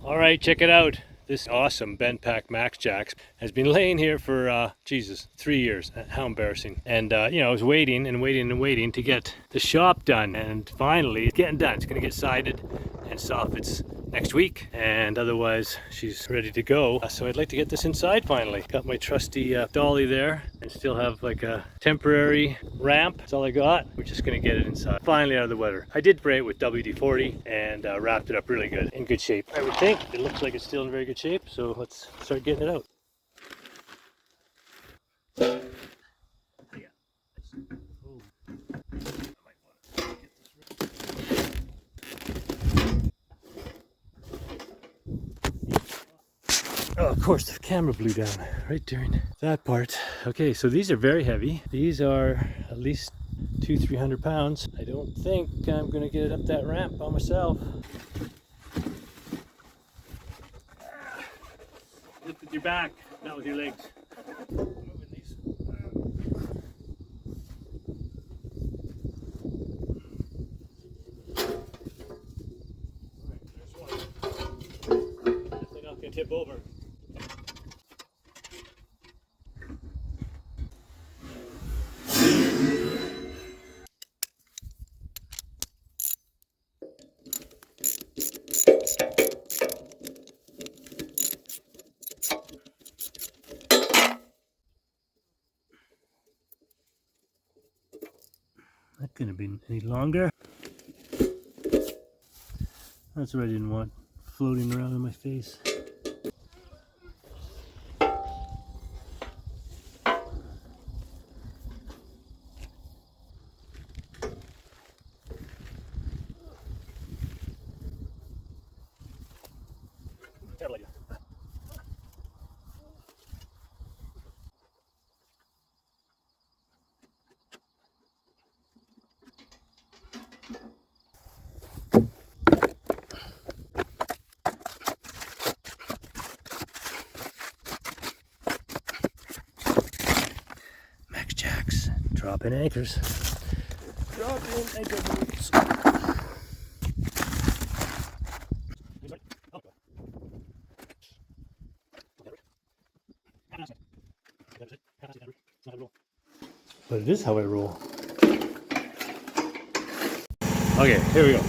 All right, check it out. This awesome BendPak MaxJax has been laying here for, Jesus, 3 years. How embarrassing. And, I was waiting and waiting and waiting to get the shop done. And finally, it's getting done. It's going to get sided and soffits next week. And otherwise, she's ready to go. So I'd like to get this inside finally. Got my trusty dolly there and still have like a temporary ramp. That's all I got. We're just going to get it inside. Finally out of the weather. I did spray it with WD-40 and wrapped it up really good. In good shape, I would think. It looks like it's still in very good shape. So let's start getting it out. Oh, of course, the camera blew down right during that part. Okay, so these are very heavy. These are at least 200-300 pounds. I don't think I'm gonna get it up that ramp by myself. Lift with your back, not with your legs. Moving these. Alright, there's one. Definitely not gonna tip over. Not gonna be any longer. That's what I didn't want floating around in my face. MaxJax, dropping anchors. Dropping anchor bolts. But it is how I roll. Okay, here we go.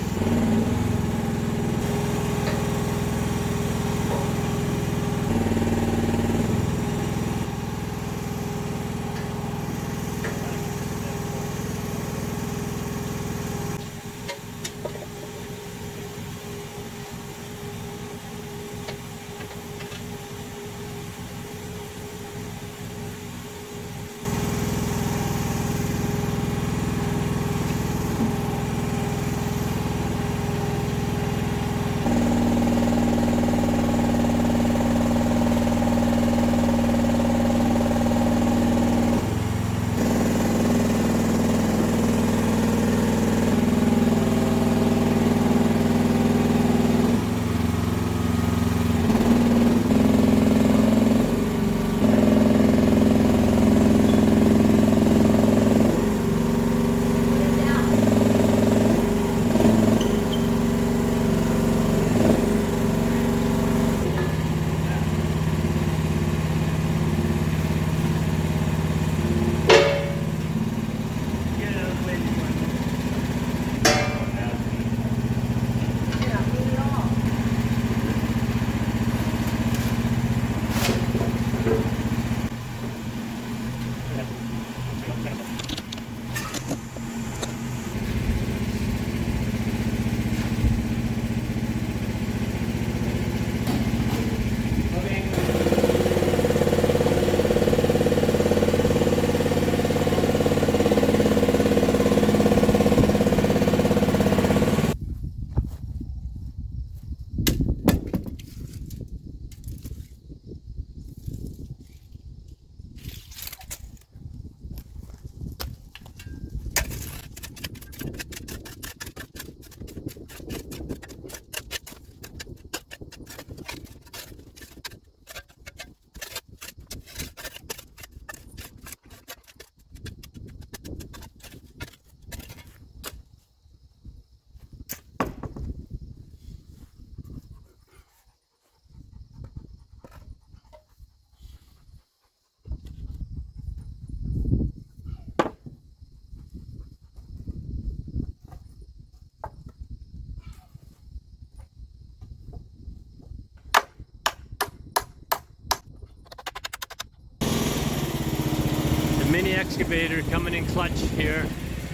mini excavator coming in clutch here,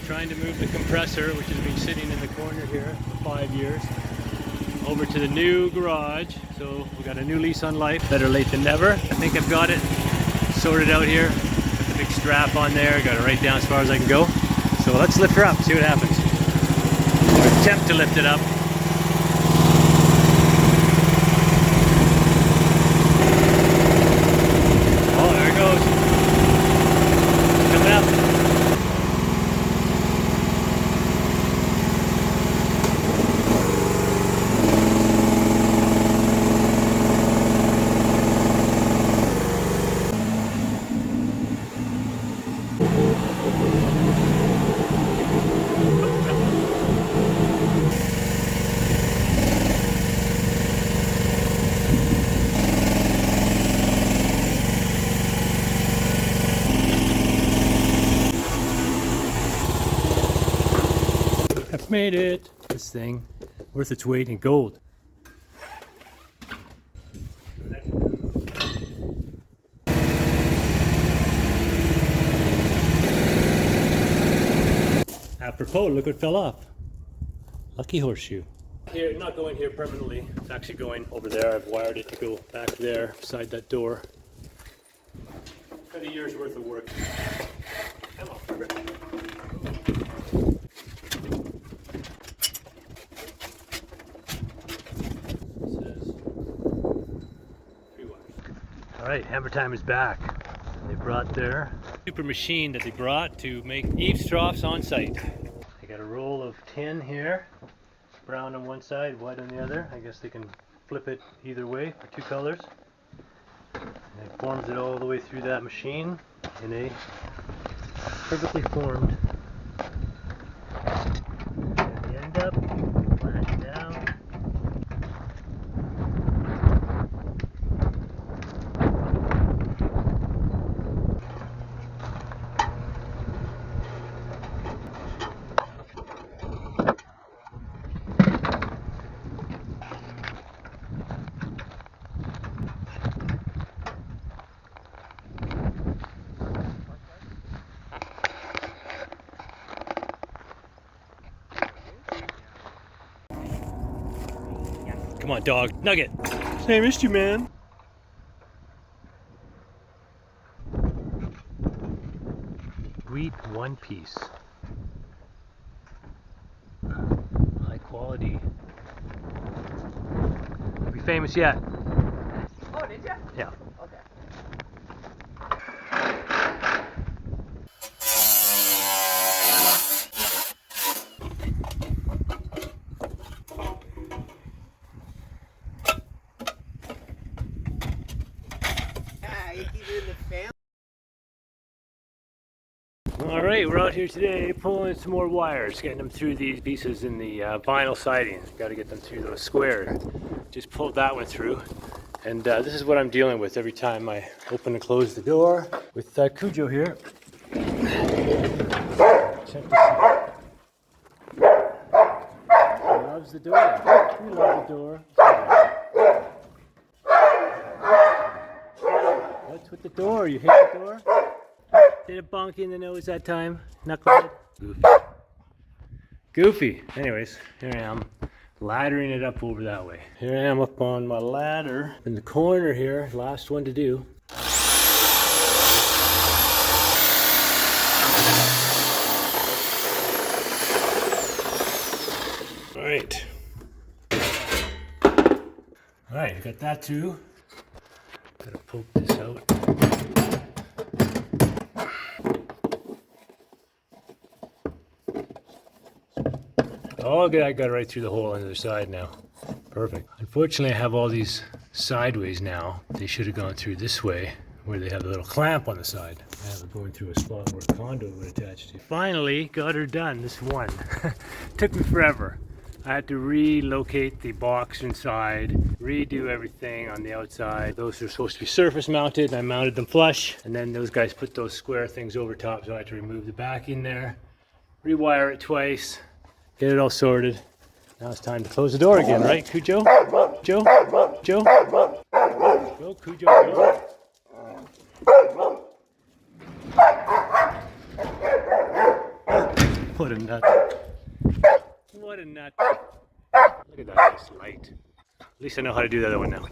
trying to move the compressor, which has been sitting in the corner here for 5 years, over to the new garage. So we got a new lease on life. Better late than never. I think I've got it sorted out here. Got the big strap on there. Got it right down as far as I can go. So let's lift her up, see what happens. Or attempt to lift it up. Oh, there it goes. Coming up. I've made it. This thing, worth its weight in gold. Apropos, look what fell off. Lucky horseshoe. Here, not going here permanently. It's actually going over there. I've wired it to go back there, beside that door. Got a year's worth of work. Come on, Rick. All right, hammer time is back. They brought their super machine that they brought to make eaves troughs on site. They got a roll of tin here, brown on one side, white on the other. I guess they can flip it either way for 2 colors. And it forms it all the way through that machine in a perfectly formed. And the end up, flash it down. Come on, dog. Nugget. Hey, I missed you, man. Wheat one piece. High quality. Won't be famous yet. Oh, did you? Yeah. Okay. You keep it in the fan. All right, we're out here today pulling some more wires, getting them through these pieces in the vinyl siding. Got to get them through those squares. Just pulled that one through. And this is what I'm dealing with every time I open and close the door with Cujo here. Check this out. He loves the door. We love the door. What's with the door? You hate the door? Did it bonk you in the nose that time? Knucklehead? Goofy. Goofy. Anyways, here I am, laddering it up over that way. Here I am up on my ladder in the corner here, last one to do. Alright. Alright, got that through. Gotta poke this out. Oh, good, I got it right through the hole on the other side now. Perfect. Unfortunately, I have all these sideways now. They should have gone through this way, where they have a little clamp on the side. I have it going through a spot where a conduit would attach to. Finally, got her done, this one. Took me forever. I had to relocate the box inside, redo everything on the outside. Those are supposed to be surface mounted, and I mounted them flush. And then those guys put those square things over top, so I had to remove the backing there, rewire it twice, get it all sorted. Now it's time to close the door again, right, Cujo? Joe? Joe? Go, Cujo, go. What a nut. What a nut. Look at that nice light. At least I know how to do the other one now.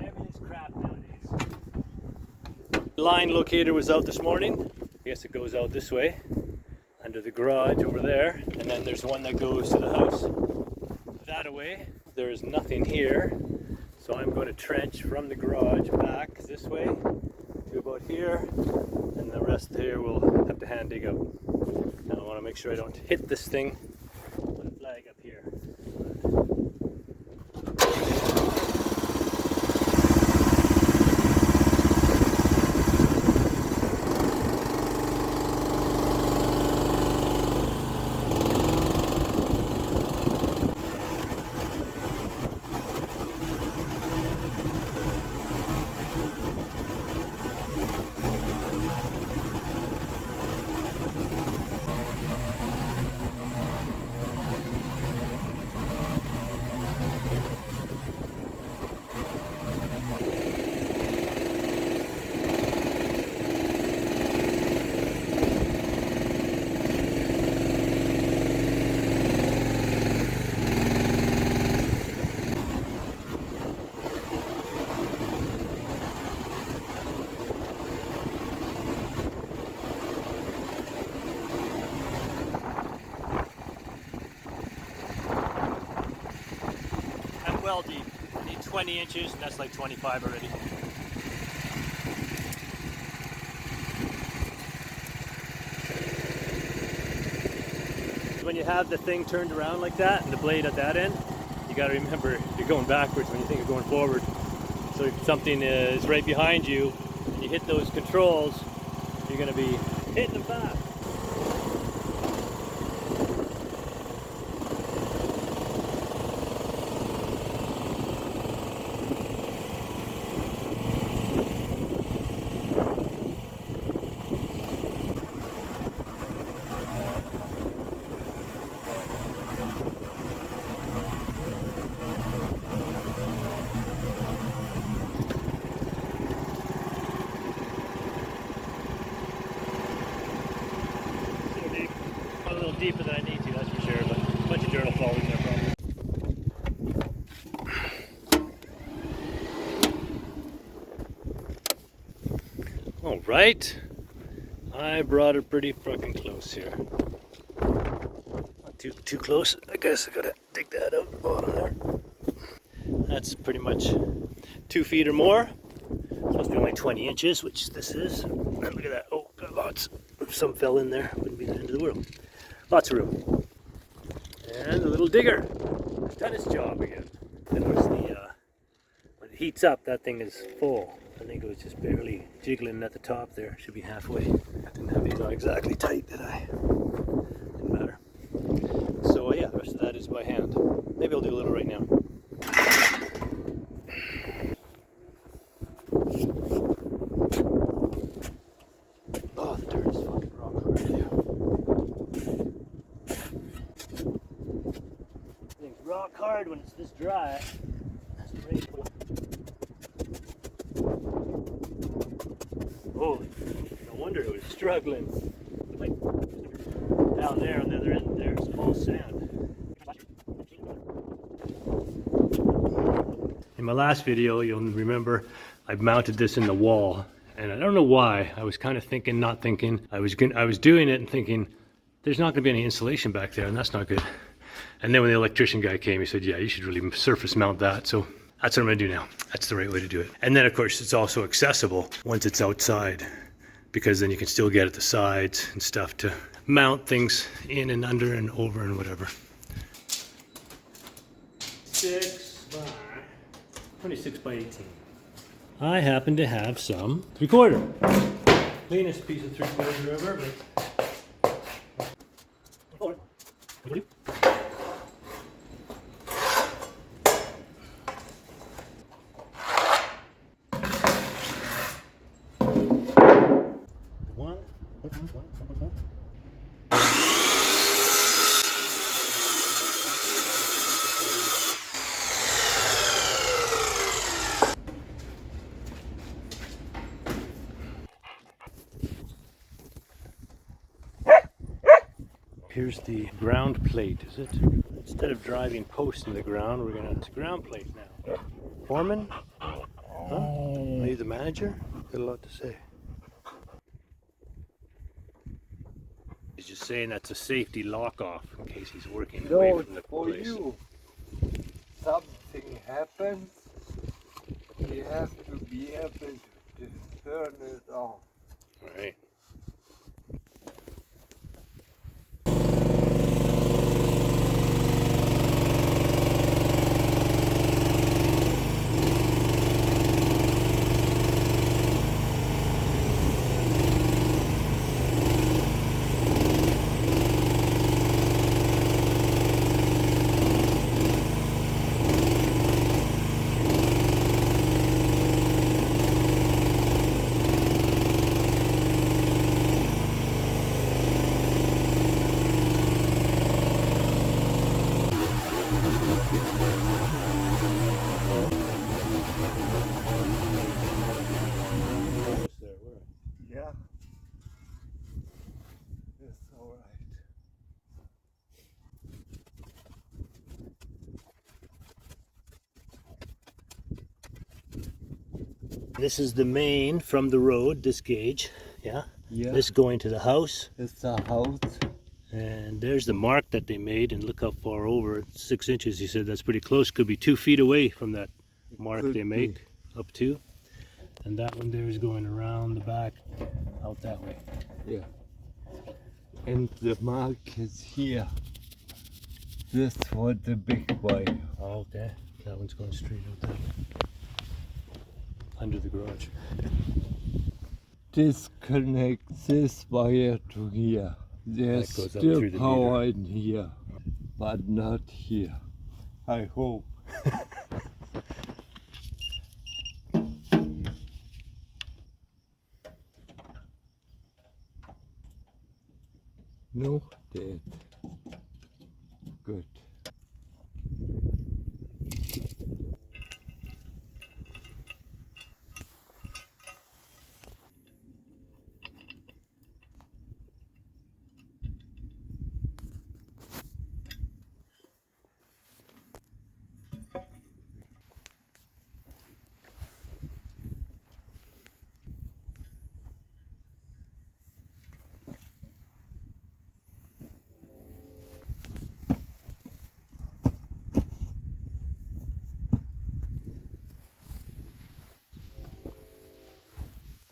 Everything's crap nowadays. Line locator was out this morning. I guess it goes out this way, under the garage over there, and then there's one that goes to the house that away. There's nothing here, so I'm going to trench from the garage back this way to about here, and the rest here we'll have to hand dig out. Now I want to make sure I don't hit this thing. Put a flag up here. Well deep. I need 20 inches, and that's like 25 already. When you have the thing turned around like that, and the blade at that end, you got to remember you're going backwards when you think of going forward. So if something is right behind you, and you hit those controls, you're going to be hitting them fast. Deeper than I need to, that's for sure, but a bunch of dirt will fall in there probably. Alright, I brought it pretty fucking close here. Not too close, I guess I gotta dig that out the bottom there. That's pretty much 2 feet or more. It's supposed to be only 20 inches, which this is. And look at that, oh, got lots. If some fell in there, wouldn't be the end of the world. Lots of room. And a little digger. It's done its job again. And of course, when it heats up, that thing is full. I think it was just barely jiggling at the top there. Should be halfway. I didn't have these on exactly tight, did I? Didn't matter. So yeah, the rest of that is by hand. Maybe I'll do a little right now. Oh, the dirt is fucking rock hard here. Rock hard when it's this dry. Holy, no wonder it was struggling. Down there on the other end, there's all sand. In my last video, you'll remember I mounted this in the wall, and I don't know why. I was kind of thinking, not thinking. I was doing it and thinking, there's not going to be any insulation back there, and that's not good. And then when the electrician guy came, he said, yeah, you should really surface mount that. So that's what I'm gonna do now. That's the right way to do it. And then of course, it's also accessible once it's outside, because then you can still get at the sides and stuff to mount things in and under and over and whatever. 26 by 18. I happen to have some 3/4. Cleanest piece of 3/4 ever, but Here's the ground plate, is it? Instead of driving posts in the ground, we're gonna, it's a ground plate now. Foreman? Huh? Are you the manager? Got a lot to say. He's just saying that's a safety lock off in case he's working away from the place. You. Something happens, you have to be able to turn it off. Right. Yeah, it's all right. This is the main from the road, this gauge, yeah? Yeah, This going to the house, it's a house. and there's the mark that they made, and look how far over, it's 6 inches, he said that's pretty close, could be 2 feet away from that mark Could they be. make, up to. And that one there is going around the back, out that way. Yeah. And the mark is here. This was the big wire. Oh, okay, that one's going straight out that way. Under the garage. This connects this wire to here. There's That goes up still through the power in here, but not here. I hope. No, dead. Good.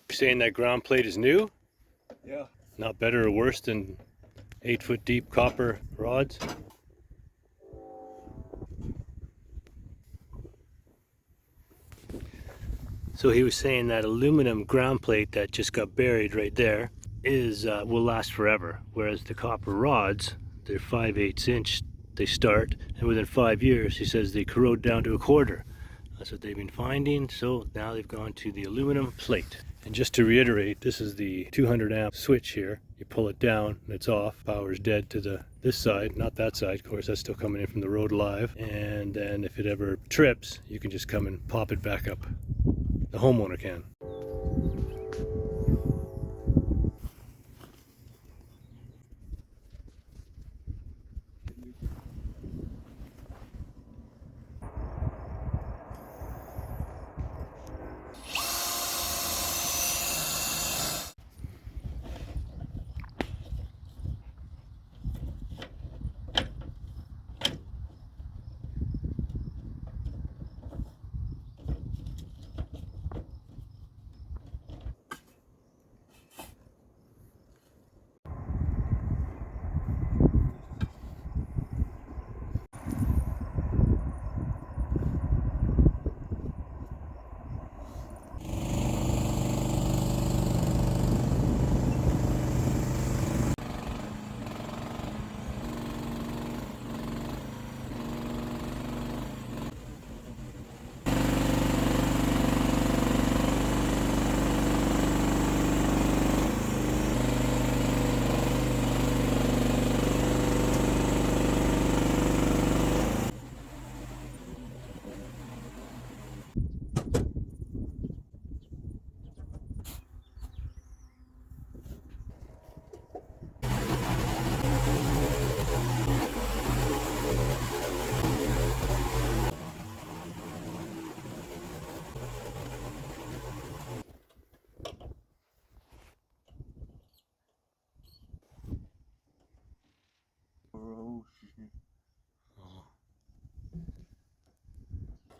You're saying that ground plate is new? Yeah. Not better or worse than 8-foot deep copper rods? So he was saying that aluminum ground plate that just got buried right there is will last forever, whereas the copper rods, they're 5/8 inch, they start, and within 5 years he says they corrode down to a quarter. That's what they've been finding, so now they've gone to the aluminum plate. And just to reiterate, this is the 200 amp switch here. You pull it down and it's off. Power's dead to this side, not that side. Of course, that's still coming in from the road live. And then if it ever trips, you can just come and pop it back up. The homeowner can.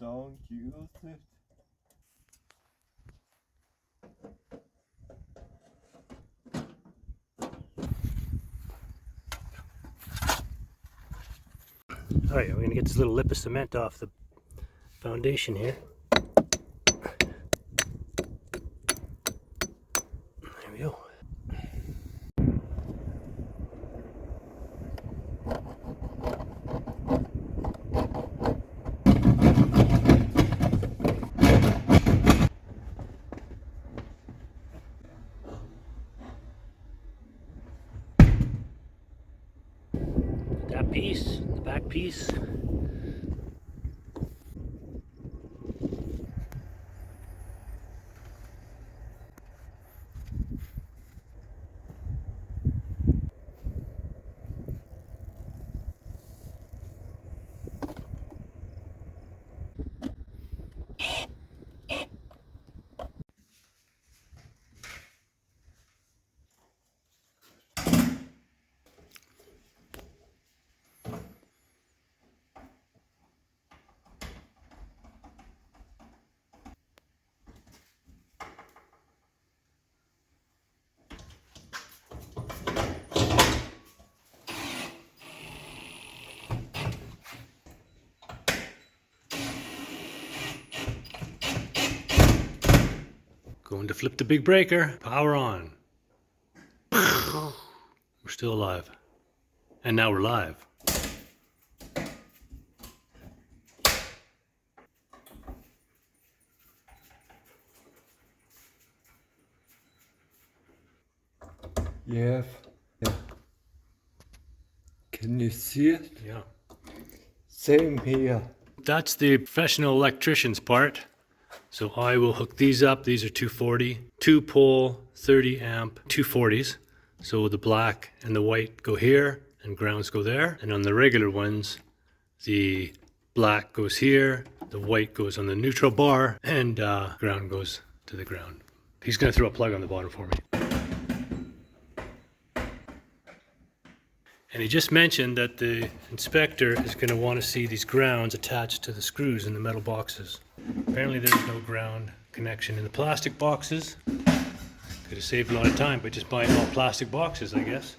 don't use it. All right, we're gonna get this little lip of cement off the foundation here. There we go. That piece, the back piece. Going to flip the big breaker. Power on. We're still alive. And now we're live. Yes. Yeah. Can you see it? Yeah. Same here. That's the professional electrician's part. So I will hook these up. These are 240, 2-pole, 30 amp, 240s. So the black and the white go here and grounds go there. And on the regular ones, the black goes here, the white goes on the neutral bar, and ground goes to the ground. He's gonna throw a plug on the bottom for me. And he just mentioned that the inspector is going to want to see these grounds attached to the screws in the metal boxes. Apparently there's no ground connection in the plastic boxes. Could have saved a lot of time by just buying all plastic boxes, I guess.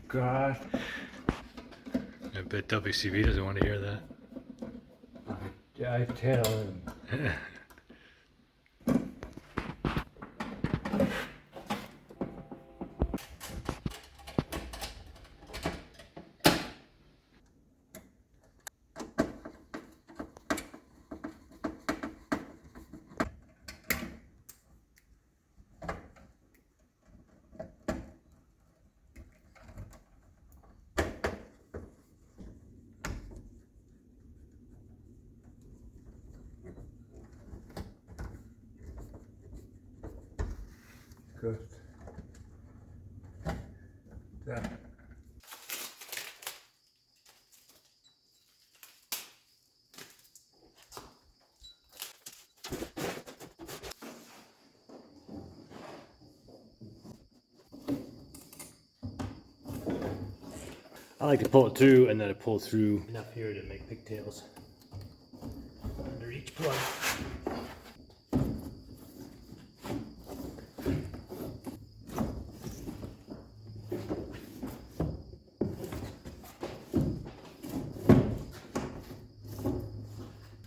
God, I bet WCB doesn't want to hear that. I tell him. Good. That. I like to pull it through and then I pull through enough here to make pigtails under each plug.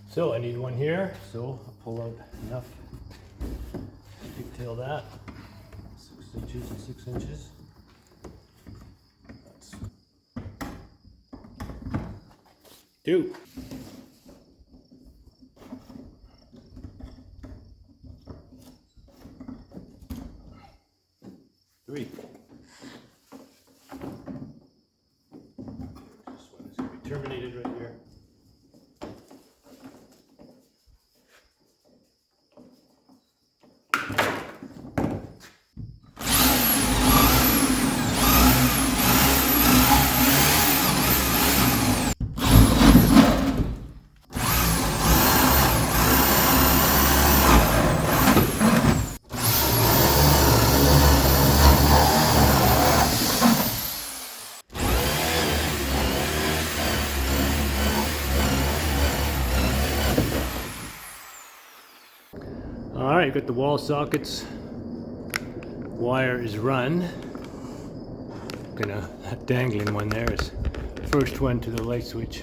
So I need one here, so I'll pull out enough to pigtail that. 6 inches and 6 inches. Two. 3. This one is going to be terminated right here. Alright, got the wall sockets. Wire is run. That dangling one there is the first one to the light switch.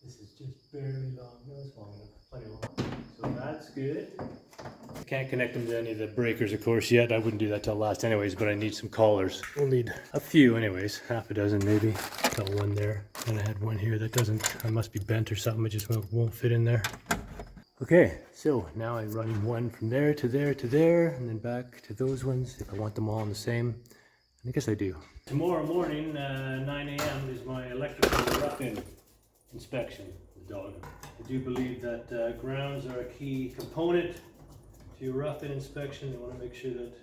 This is just barely long. No, it's long enough. Plenty long. So that's good. Can't connect them to any of the breakers, of course, yet. I wouldn't do that till last anyways, but I need some collars. We'll need a few anyways, half a dozen maybe. Got one there, and I had one here that doesn't, I must be bent or something, it just won't fit in there. Okay, so now I run one from there to there to there, and then back to those ones if I want them all in the same. I guess I do. Tomorrow morning, 9 a.m. is my electrical rough-in inspection with the dog. I do believe that grounds are a key component to your rough-in inspection. You want to make sure that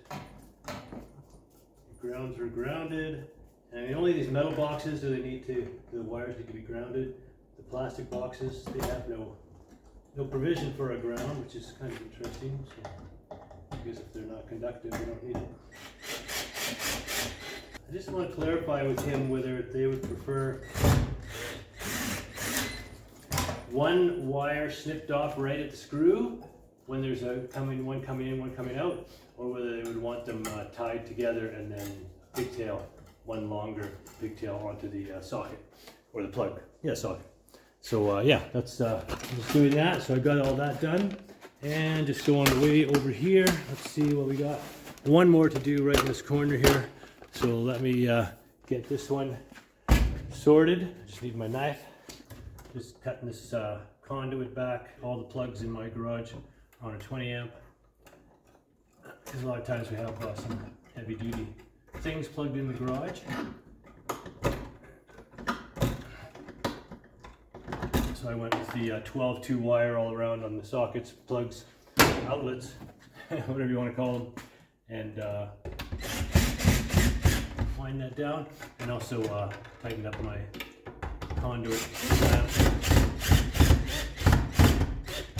your grounds are grounded. And I mean, only these metal boxes do they need to, the wires need to be grounded. The plastic boxes, they have no provision for a ground, which is kind of interesting. So I guess if they're not conductive, they don't need it. I just want to clarify with him whether they would prefer one wire snipped off right at the screw when there's one coming in, one coming out, or whether they would want them tied together and then pigtail, one longer pigtail onto the socket, or the plug. Yeah, socket. So yeah, that's just doing that. So I got all that done. And just go on the way over here. Let's see what we got. One more to do right in this corner here. So let me get this one sorted. I just need my knife. Just cutting this conduit back. All the plugs in my garage on a 20 amp. Because a lot of times we have some heavy duty things plugged in the garage. So I went with the 12-2 wire all around on the sockets, plugs, outlets, whatever you want to call them, and wind that down, and also tighten up my conduit clamp.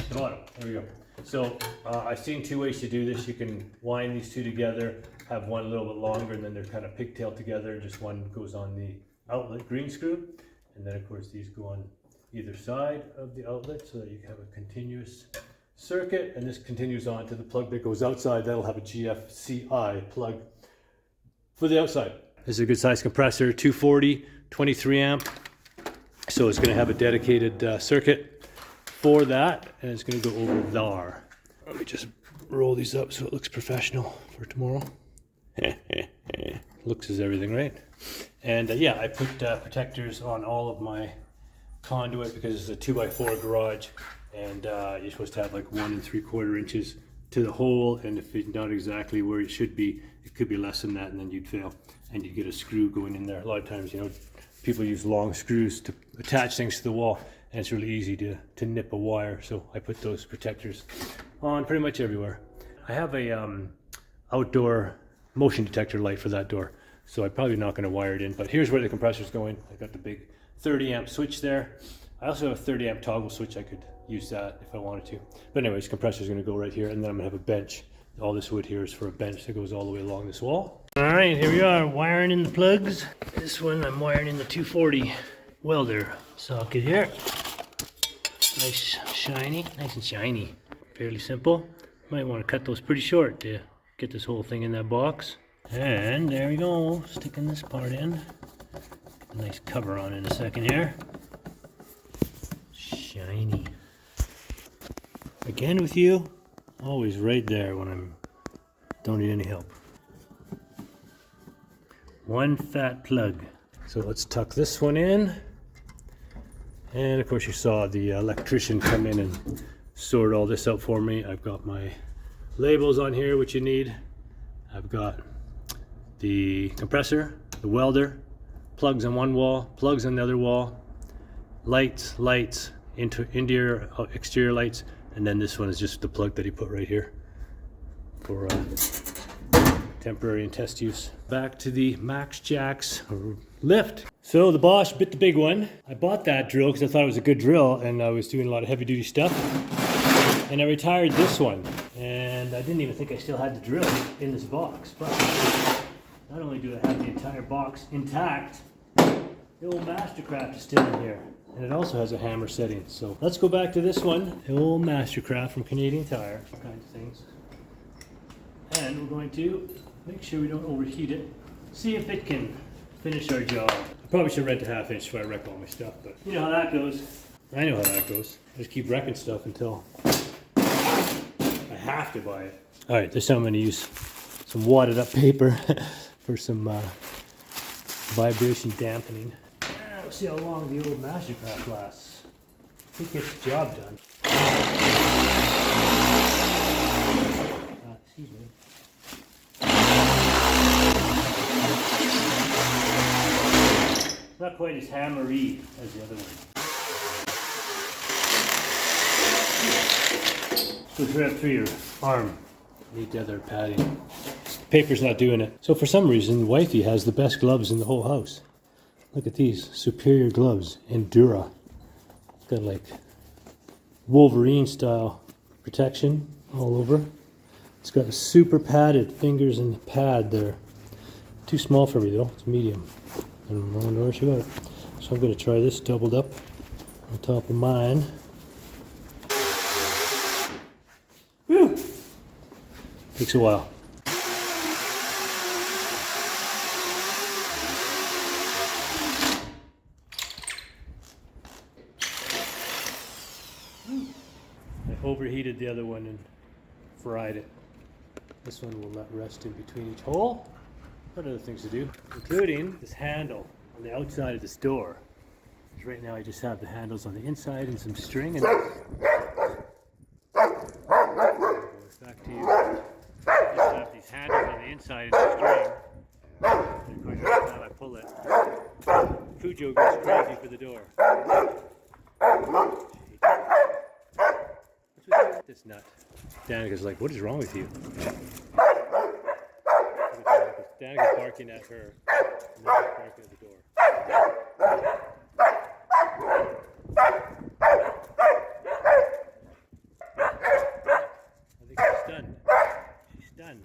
The bottom, there we go. So I've seen two ways to do this. You can wind these two together, have one a little bit longer, and then they're kind of pigtailed together. Just one goes on the outlet green screw, and then of course these go on either side of the outlet so that you have a continuous circuit, and this continues on to the plug that goes outside. That'll have a GFCI plug for the outside. This is a good size compressor, 240, 23 amp. So it's gonna have a dedicated circuit for that, and it's gonna go over there. Let me just roll these up so it looks professional for tomorrow. Looks is everything, right? And yeah, I put protectors on all of my conduit because it's a 2x4 garage, and you're supposed to have like 1 3/4 inches to the hole, and if it's not exactly where it should be, it could be less than that, and then you'd fail and you'd get a screw going in there. A lot of times, you know, people use long screws to attach things to the wall, and it's really easy to nip a wire, so I put those protectors on pretty much everywhere. I have a outdoor motion detector light for that door, so I'm probably not going to wire it in, but here's where the compressor's going. I got the big 30 amp switch there. I also have a 30 amp toggle switch. I could use that if I wanted to. But anyways, compressor's gonna go right here, and then I'm gonna have a bench. All this wood here is for a bench that goes all the way along this wall. All right, here we are, wiring in the plugs. This one I'm wiring in the 240 welder socket here. Nice and shiny. Fairly simple. Might want to cut those pretty short to get this whole thing in that box. And there we go, sticking this part in. Nice cover on in a second here. Shiny. Again with you, always right there when I don't need any help. One fat plug. So let's tuck this one in. And of course you saw the electrician come in and sort all this out for me. I've got my labels on here, which you need. I've got the compressor, the welder, plugs on one wall, plugs on the other wall, lights, interior, exterior lights, and then this one is just the plug that he put right here for temporary and test use. Back to the MaxJax lift. So the Bosch bit the big one. I bought that drill because I thought it was a good drill and I was doing a lot of heavy duty stuff. And I retired this one. And I didn't even think I still had the drill in this box. But not only do I have the entire box intact, the old Mastercraft is still in here. And it also has a hammer setting. So let's go back to this one. The old Mastercraft from Canadian Tire. All kinds of things. And we're going to make sure we don't overheat it. See if it can finish our job. I probably should rent a half inch before I wreck all my stuff, but you know how that goes. I know how that goes. I just keep wrecking stuff until I have to buy it. All right, this time I'm going to use some wadded up paper for some vibration dampening. We'll see how long the old Mastercraft lasts. I think it gets the job done. Excuse me. Not quite as hammery as the other one. So right up through your arm. Need the other padding. Paper's not doing it. So for some reason, wifey has the best gloves in the whole house. Look at these superior gloves, Endura. It's got like Wolverine style protection all over. It's got a super padded fingers and pad there. Too small for me though, it's medium. And I wonder where she got it. So I'm going to try this doubled up on top of mine. Whew! Takes a while. I overheated the other one and fried it. This one will let rest in between each hole. What other things to do, including this handle on the outside of this door. Right now I just have the handles on the inside and some string. And back to you. I just have these handles on the inside and the string. And of course every time I pull it, Cujo goes crazy for the door. What's with this nut? Danica's like, what is wrong with you? Danica's barking at her, and now he's barking at the door. I think she's stunned. She's stunned.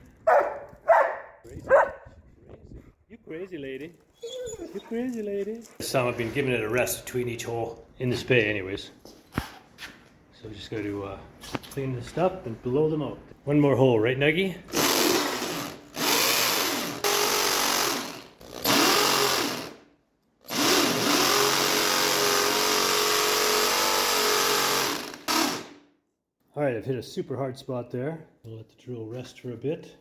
Crazy. You crazy lady. You crazy lady. This time I've been giving it a rest between each hole in this bay anyways. So we just got to clean this up and blow them out. One more hole, right Nuggie? All right, I've hit a super hard spot there. I'll let the drill rest for a bit.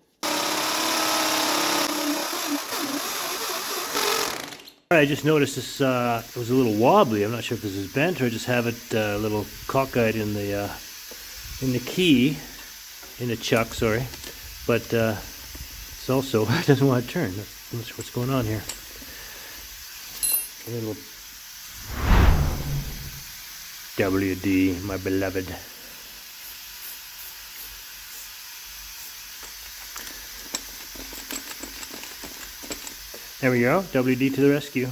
All right, I just noticed this it was a little wobbly. I'm not sure if this is bent or I just have it a little cockeyed in the key, in the chuck, sorry. But it's also, it doesn't want to turn. I'm not sure what's going on here. A little WD, my beloved. There we go, WD to the rescue.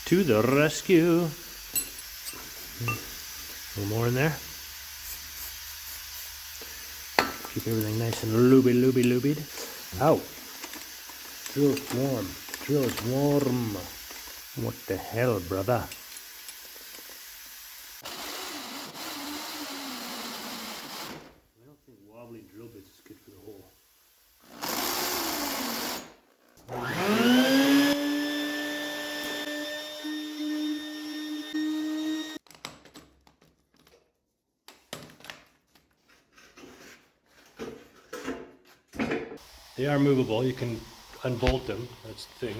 To the rescue. A little more in there. Keep everything nice and loobied. Ow. Drill's warm. Drill's warm. What the hell, brother? I don't think wobbly drill bits is good for the hole. They are movable. You can unbolt them. That's the thing.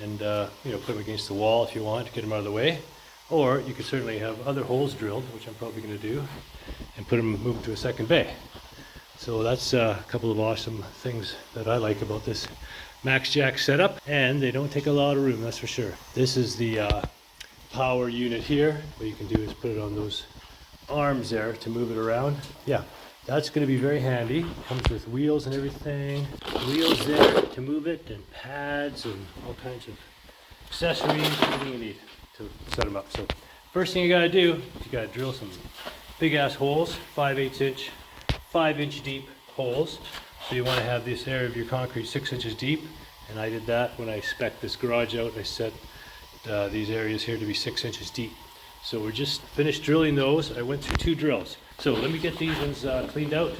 and you know, put them against the wall if you want to get them out of the way. Or you could certainly have other holes drilled, which I'm probably going to do, and move them to a second bay. So that's a couple of awesome things that I like about this MaxJax setup, and they don't take a lot of room, that's for sure. This is the power unit here. What you can do is put it on those arms there to move it around. Yeah, that's going to be very handy. Comes with wheels and everything. Wheels there to move it, and pads and all kinds of accessories, everything you need to set them up. So first thing you got to do, you got to drill some big ass holes, 5/8 inch, 5-inch deep holes. So you want to have this area of your concrete 6 inches deep, and I did that when I spec'd this garage out. I set these areas here to be 6 inches deep. So we're just finished drilling those. I went through 2 drills. So let me get these ones cleaned out,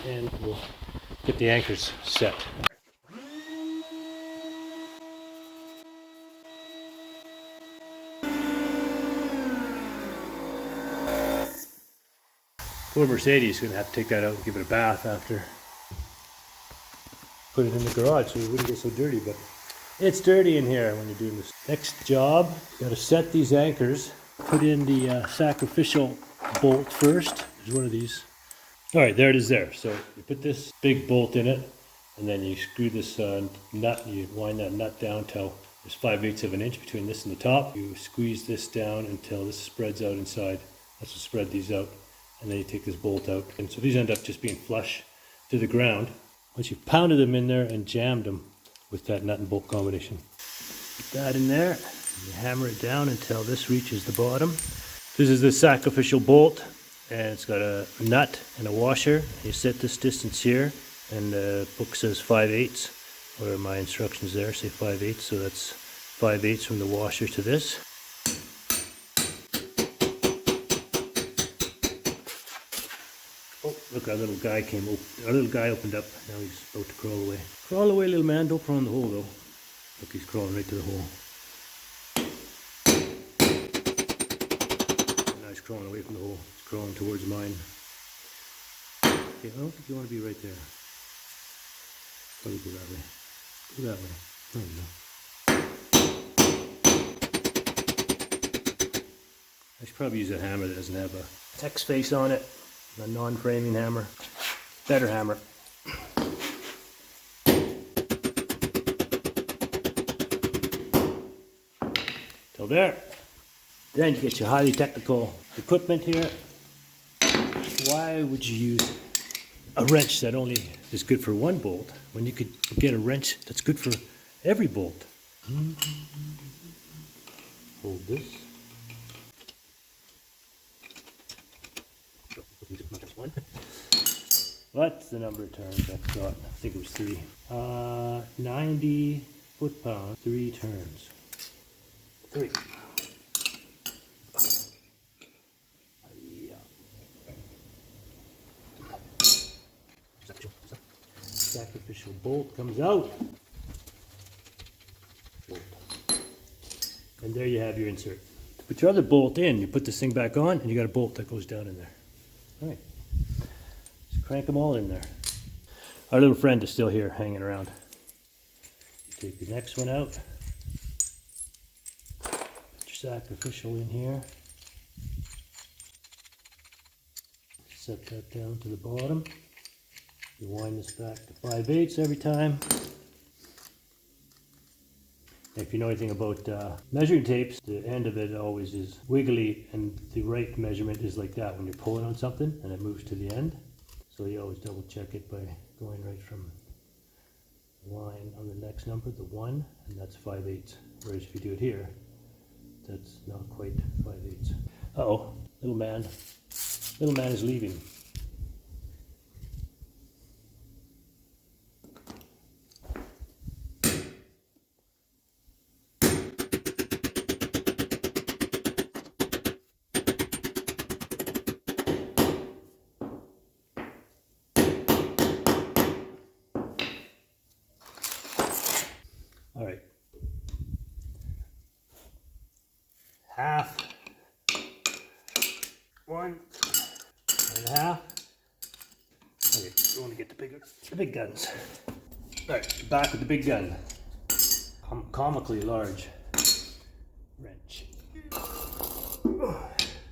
and we'll get the anchors set. Poor Mercedes is going to have to take that out and give it a bath after. Put it in the garage so it wouldn't get so dirty, but it's dirty in here when you're doing this. Next job, you got to set these anchors. Put in the sacrificial bolt first. There's one of these. All right, there it is there. So you put this big bolt in it, and then you screw this nut, you wind that nut down till there's 5/8 of an inch between this and the top. You squeeze this down until this spreads out inside. That's what spread these out. And then you take this bolt out. And so these end up just being flush to the ground. Once you've pounded them in there and jammed them with that nut and bolt combination. Put that in there, and you hammer it down until this reaches the bottom. This is the sacrificial bolt, and it's got a nut and a washer. You set this distance here, and the book says 5/8, or my instructions there say 5/8, so that's 5/8 from the washer to this. Oh, look, our little guy opened up. Now he's about to crawl away. Crawl away, little man. Don't crawl in the hole, though. Look, he's crawling right to the hole. Now he's crawling away from the hole. He's crawling towards mine. Okay, I don't think you want to be right there. Probably go that way. Go that way. There you go. I should probably use a hammer that doesn't have a X face on it. A non-framing hammer. Better hammer. Till there. Then you get your highly technical equipment here. Why would you use a wrench that only is good for one bolt when you could get a wrench that's good for every bolt? Hold this. What's the number of turns I've got? I think it was 3. 90 foot-pounds, 3 turns. 3. Yeah. Sacrificial bolt comes out. Bolt. And there you have your insert. To put your other bolt in, you put this thing back on, and you got a bolt that goes down in there. All right. Crank them all in there. Our little friend is still here hanging around. You take the next one out. Put your sacrificial in here. Set that down to the bottom. You wind this back to 5/8 every time. If you know anything about measuring tapes, the end of it always is wiggly, and the right measurement is like that when you're pulling on something and it moves to the end. So you always double check it by going right from the line on the next number, the 1, and that's 5/8. Whereas if you do it here, that's not quite 5/8. Uh-oh, little man is leaving. All right. Half. 1.5. Okay, we want to get the big guns. All right, back with the big gun. comically large wrench.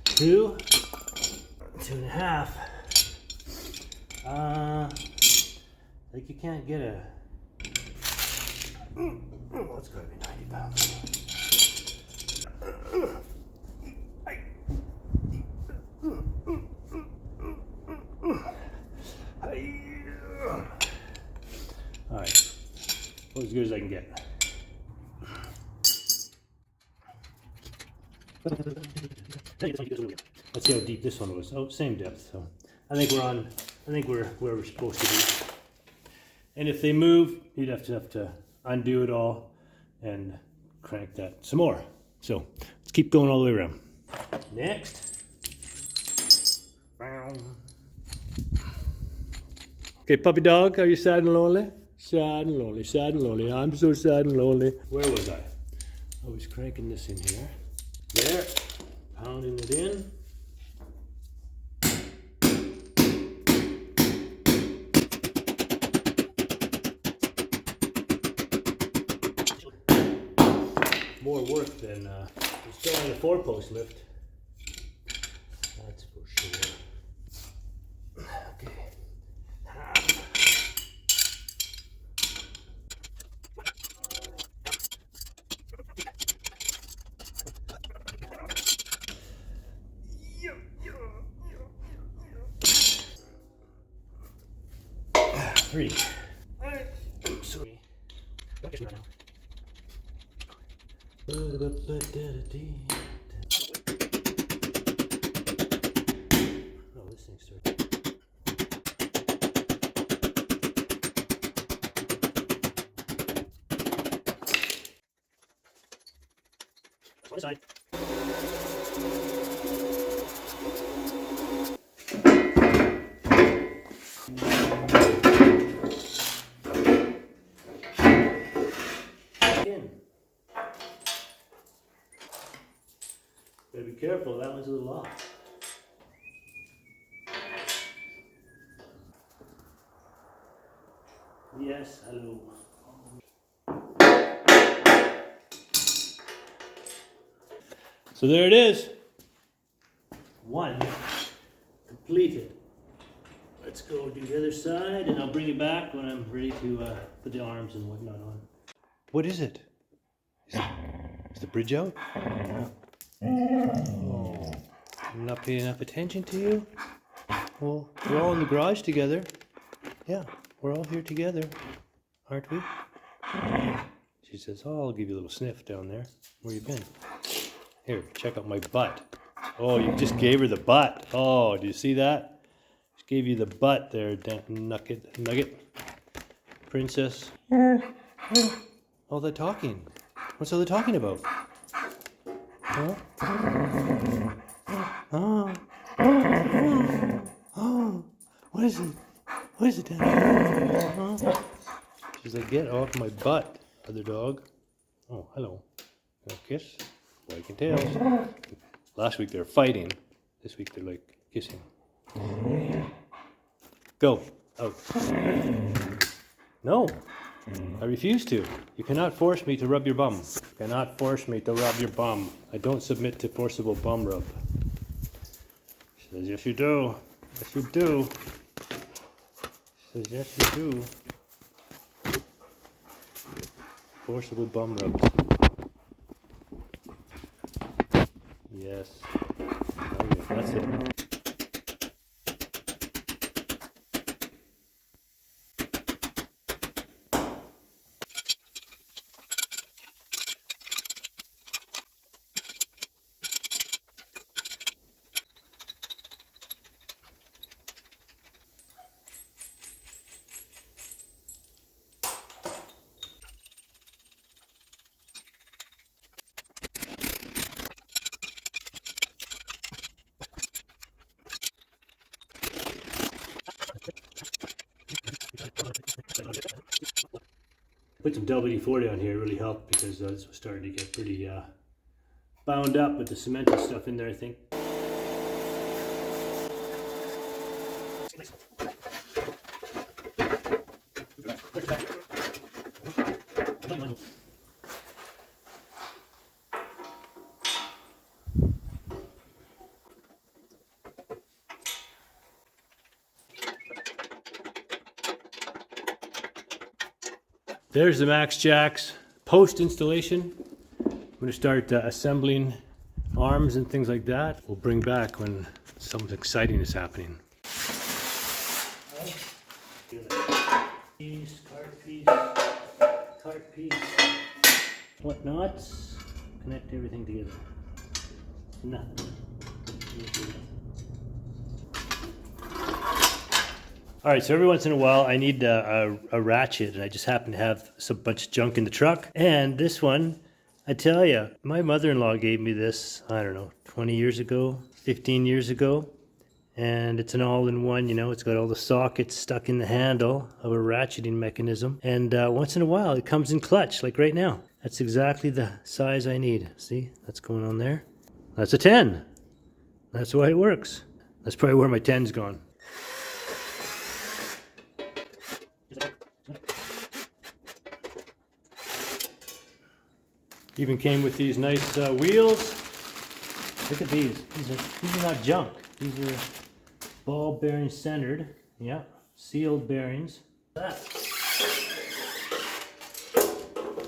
2, 2.5. Like you can't get a. Oh, it's gotta be 90 pounds. Alright, well, as good as I can get. Let's see how deep this one was. Oh, same depth. So I think we're where we're supposed to be. And if they move, you'd have to undo it all and crank that some more. So let's keep going all the way around. Next. Okay, puppy dog, are you sad and lonely? Sad and lonely, sad and lonely. I'm so sad and lonely. Where was I? I was cranking this in here. There. Pounding it in. More work than installing a 4-post lift. That's for sure. Okay. 3. Sorry. Don't get me right now. Oh, this thing starts. On the side. Gotta be careful, that one's a little off. Yes, hello. So there it is. 1 completed. Let's go do the other side and I'll bring it back when I'm ready to put the arms and whatnot on. What is it? Is the bridge out? Oh, I'm not paying enough attention to you? Well, we're all in the garage together. Yeah, we're all here together, aren't we? She says, oh, I'll give you a little sniff down there. Where you been? Here, check out my butt. Oh, you just gave her the butt. Oh, do you see that? Just gave you the butt there, nugget. Princess. Oh, they're talking. What's all they talking about? Huh? Oh. Oh. What is it? What is it, Dad? Huh? She's like, get off my butt, other dog. Oh, hello. A kiss? Wagging tails. Last week they were fighting. This week they're like kissing. Go. Out. No. I refuse to. You cannot force me to rub your bum. You cannot force me to rub your bum. I don't submit to forcible bum rub. She says, yes you do. Yes you do. She says, yes you do. Forcible bum rubs. Yes. Oh, yeah, that's it. Put some WD-40 on here, it really helped because this was starting to get pretty bound up with the cemented stuff in there, I think. There's the MaxJax post installation. I'm going to start assembling arms and things like that. We'll bring back when something exciting is happening. Piece, cart piece, what knots, connect everything together. Nothing. All right, so every once in a while I need a ratchet, and I just happen to have some bunch of junk in the truck. And this one, I tell you, my mother-in-law gave me this, I don't know, 20 years ago, 15 years ago. And it's an all-in-one, you know, it's got all the sockets stuck in the handle of a ratcheting mechanism. And once in a while it comes in clutch, like right now. That's exactly the size I need. See, that's going on there. That's a 10. That's why it works. That's probably where my 10's gone. Even came with these nice wheels. Look at these. These are not junk. These are ball bearing centered. Yeah, sealed bearings. That.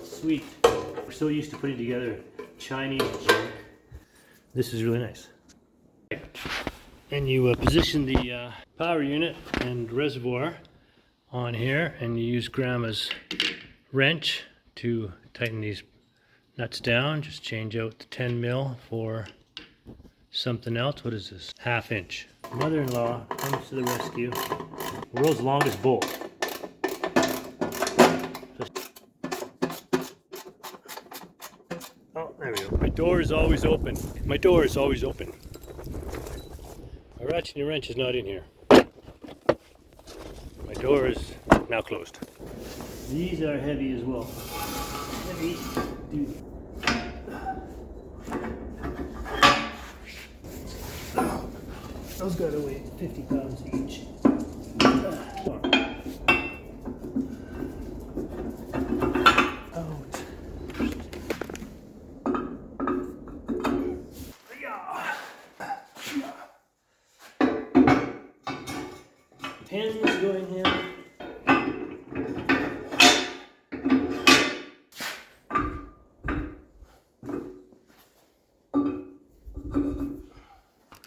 Sweet. We're so used to putting together Chinese junk. This is really nice. And you position the power unit and reservoir on here, and you use Grandma's wrench to tighten these nuts down. Just change out the 10 mil for something else. What is this? 1/2 inch. Mother-in-law comes to the rescue. World's longest bolt. Oh, there we go. My door is always open. My door is always open. My ratcheting wrench is not in here. My door is now closed. These are heavy as well. Heavy duty. Those gotta weigh 50 pounds each. Out. Pins going in.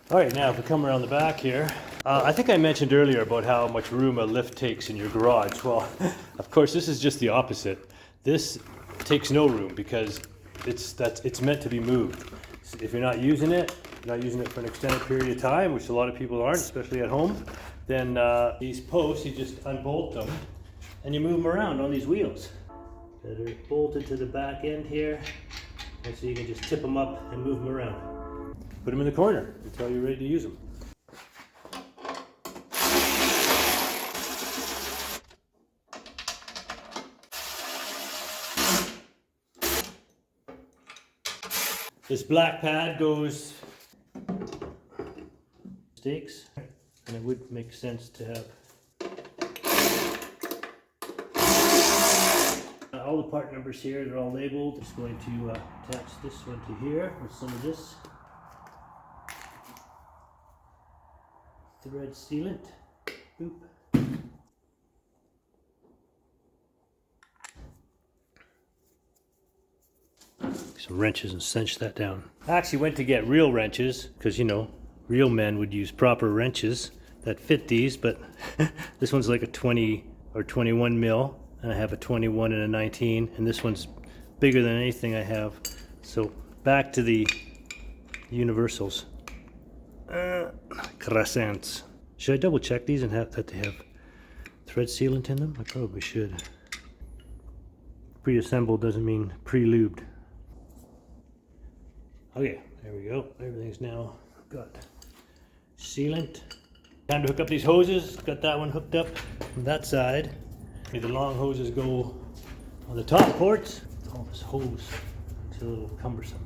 All right, now if we come around the back here, I think I mentioned earlier about how much room a lift takes in your garage. Well, of course, this is just the opposite. This takes no room because it's meant to be moved. So if you're not using it for an extended period of time, which a lot of people aren't, especially at home, then these posts, you just unbolt them and you move them around on these wheels that are bolted to the back end here, and so you can just tip them up and move them around. Put them in the corner until you're ready to use them. This black pad goes stakes, and it would make sense to have all the part numbers here. They're all labeled. Just going to attach this one to here with some of this thread sealant. Boop. Some wrenches and cinch that down. I actually went to get real wrenches because, you know, real men would use proper wrenches that fit these, but this one's like a 20 or 21 mil, and I have a 21 and a 19, and this one's bigger than anything I have. So back to the universals. Crescents. Should I double check these and have that they have thread sealant in them? I probably should. Pre-assembled doesn't mean pre-lubed. Okay, there we go. Everything's now got sealant. Time to hook up these hoses. Got that one hooked up from that side. The long hoses go on the top ports. All this hose, it's a little cumbersome.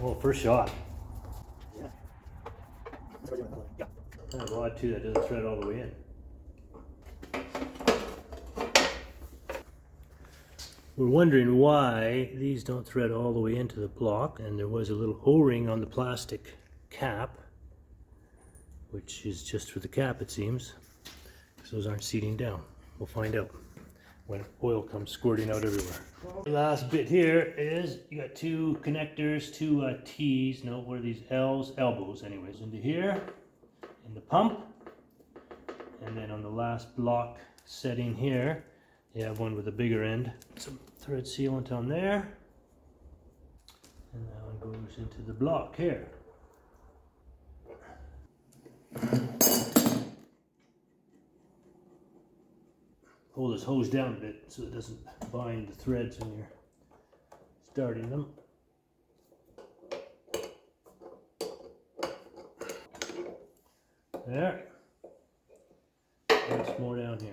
Well, first shot. Yeah. Kind of odd too, that doesn't thread all the way in. We're wondering why these don't thread all the way into the block, and there was a little O-ring on the plastic cap, which is just for the cap it seems, because those aren't seating down. We'll find out when oil comes squirting out everywhere. The last bit here is you got two connectors, two T's, no, what are these? L's, elbows anyways, into here, in the pump, and then on the last block setting here, you have one with a bigger end. Some thread sealant on there, and that one goes into the block here. Pull this hose down a bit so it doesn't bind the threads when you're starting them. There. There's more down here.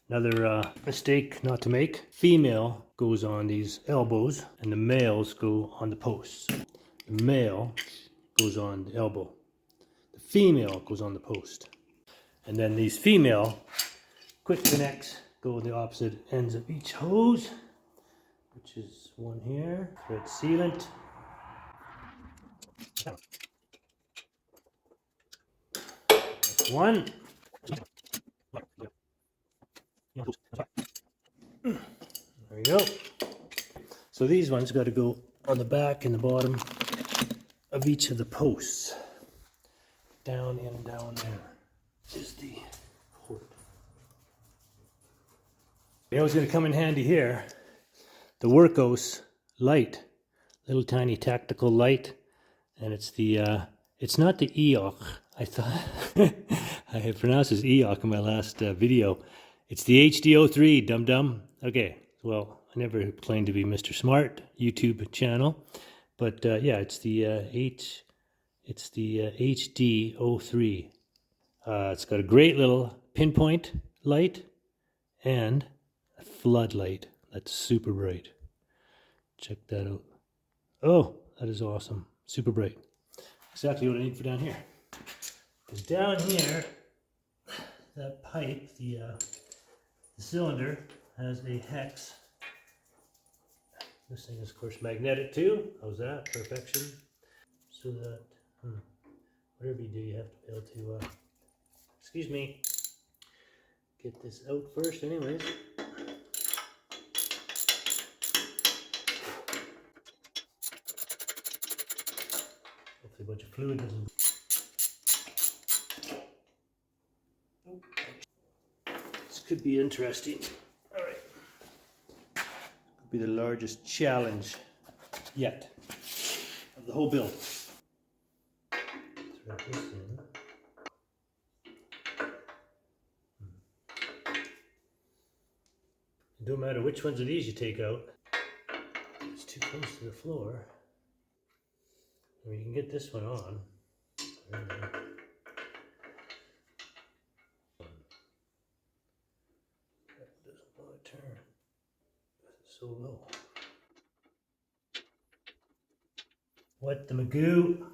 Another mistake not to make. Female goes on these elbows and the males go on the posts. The male goes on the elbow. The female goes on the post. And then these female quick connects go the opposite ends of each hose, which is one here, thread sealant. That's one. There we go. So these ones got to go on the back and the bottom of each of the posts. Down and down there is the port. You know what's going to come in handy here? The Workos light, little tiny tactical light, and it's the it's not the EOC. I thought I had pronounced it as EOC in my last video. It's the HD03, dum dum. Okay, well, I never claimed to be Mr. Smart YouTube channel, but yeah, it's the HD03. It's got a great little pinpoint light and a floodlight that's super bright. Check that out. Oh, that is awesome. Super bright. Exactly what I need for down here. Because down here, that pipe, the cylinder, has a hex. This thing is, of course, magnetic too. How's that? Perfection. So that, whatever you do, you have to be able to, excuse me, get this out first anyways. Hopefully a bunch of fluid doesn't. This could be interesting. All right. Could be the largest challenge yet of the whole build. Thread this in. It don't matter which ones of these you take out. It's too close to the floor. I mean, you can get this one on. That doesn't want to turn. It's so low. What the magoo?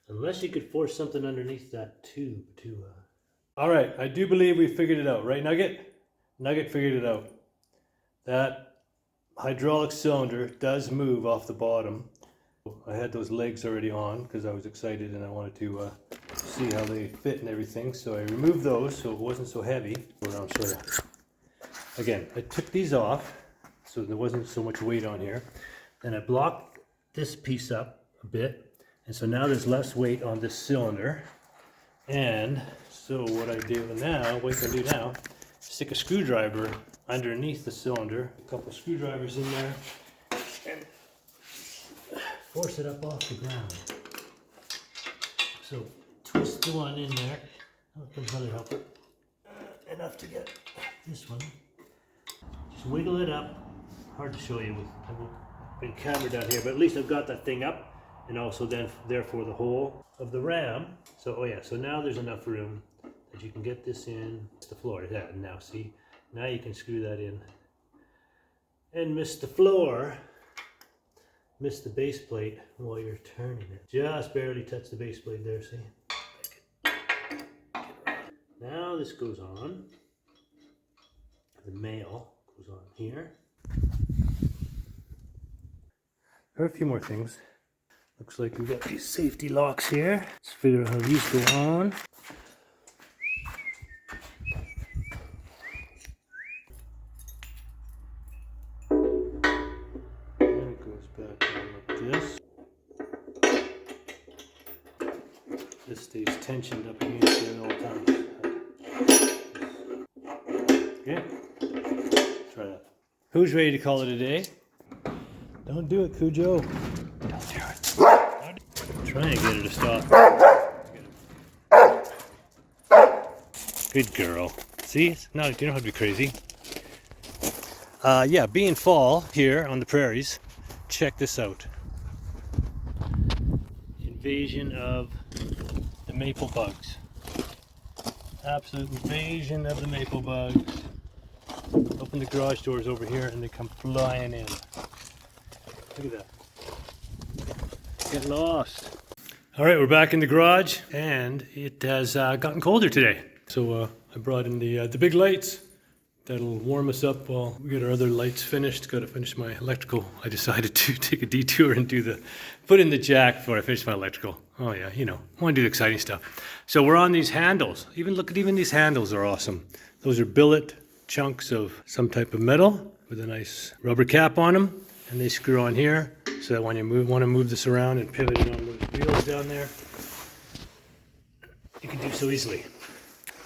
Unless you could force something underneath that tube to. All right, I do believe we figured it out, right, Nugget? Nugget figured it out. That hydraulic cylinder does move off the bottom. I had those legs already on because I was excited and I wanted to see how they fit and everything. So I removed those so it wasn't so heavy. I'll show you. Again, I took these off so there wasn't so much weight on here. Then I blocked this piece up a bit. And so now there's less weight on this cylinder. And so what I do now, what I can do now, stick a screwdriver underneath the cylinder. A couple of screwdrivers in there. And force it up off the ground. So twist the one in there. Oh, it can probably help it. Enough to get this one. Just wiggle it up. Hard to show you with I won't bring camera down here, but at least I've got that thing up, and also then therefore the hole of the ram. So oh yeah, so now there's enough room that you can get this in the floor. Yeah, now see, now you can screw that in and miss the floor. Miss the base plate while you're turning it. Just barely touch the base plate there, see? Now this goes on. The mail goes on here. There are a few more things. Looks like we've got these safety locks here. Let's figure out how these go on. Then it goes back on like this. This stays tensioned up against it at all times. Okay. Try that. Who's ready to call it a day? Don't do it, Cujo. Don't do it. Try and get her to stop. Good girl. See? It's not, you don't have to be crazy. Yeah, being fall here on the prairies, check this out. Invasion of the maple bugs. Absolute invasion of the maple bugs. Open the garage doors over here and they come flying in. Look at that. Get lost. All right, we're back in the garage and it has gotten colder today. So I brought in the big lights. That'll warm us up while we get our other lights finished. Got to finish my electrical. I decided to take a detour and put in the jack before I finish my electrical. Oh yeah, you know, I want to do the exciting stuff. So we're on these handles. Even these handles are awesome. Those are billet chunks of some type of metal with a nice rubber cap on them, and they screw on here so that when you want to move this around and pivot it on those wheels down there, you can do so easily.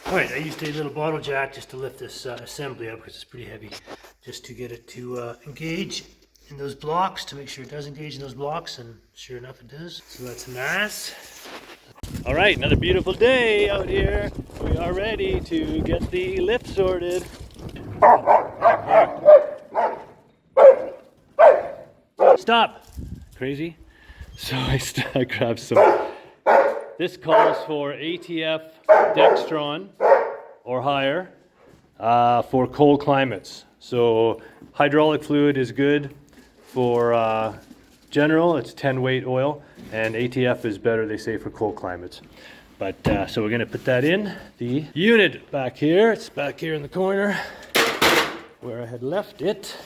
All right, I used a little bottle jack just to lift this assembly up because it's pretty heavy, just to get it to engage in those blocks, to make sure it does engage in those blocks, and sure enough it does. So that's nice. All right, another beautiful day out here. We are ready to get the lift sorted. Stop! Crazy. So I grabbed some. This calls for ATF Dextron or higher for cold climates. So hydraulic fluid is good for general, it's 10 weight oil, and ATF is better, they say, for cold climates. But so we're going to put that in the unit back here. It's back here in the corner where I had left it.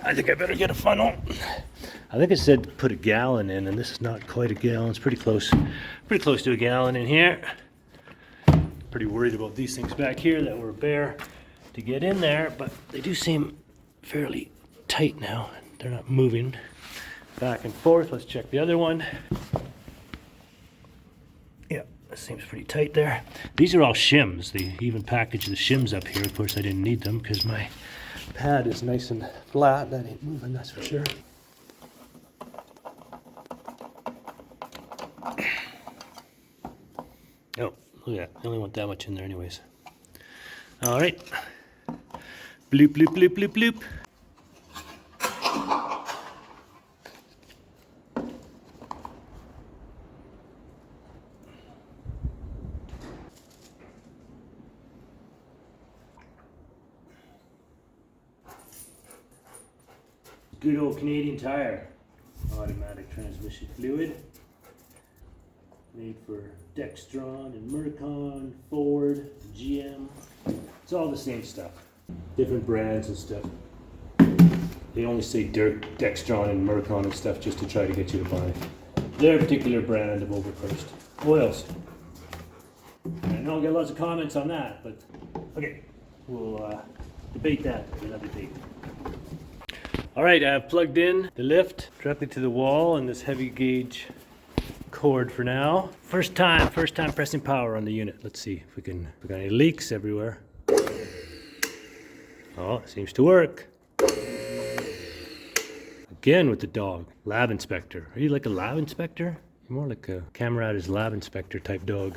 I think I better get a funnel. I think it said put a gallon in, and this is not quite a gallon. It's pretty close to a gallon in here. Pretty worried about these things back here that were bare to get in there, but they do seem fairly tight now. They're not moving back and forth. Let's check the other one. Yeah, that seems pretty tight there. These are all shims. They even packaged the shims up here. Of course, I didn't need them because my pad is nice and flat. That ain't moving, that's for sure. Oh, look at that. I only want that much in there anyways. All right. Bloop, bloop, bloop, bloop, bloop. Good old Canadian Tire. Automatic transmission fluid. Made for Dextron and Mercon, Ford, GM. It's all the same stuff. Different brands and stuff. They only say Dextron and Mercon and stuff just to try to get you to buy their particular brand of overpriced oils. I know I'll get lots of comments on that, but okay, we'll debate that at another date. All right, I've plugged in the lift directly to the wall and this heavy gauge cord for now. First time pressing power on the unit. Let's see if we got any leaks everywhere. Oh, it seems to work. Again with the dog. Lab inspector. Are you like a lab inspector? You're more like a Camerata's lab inspector type dog.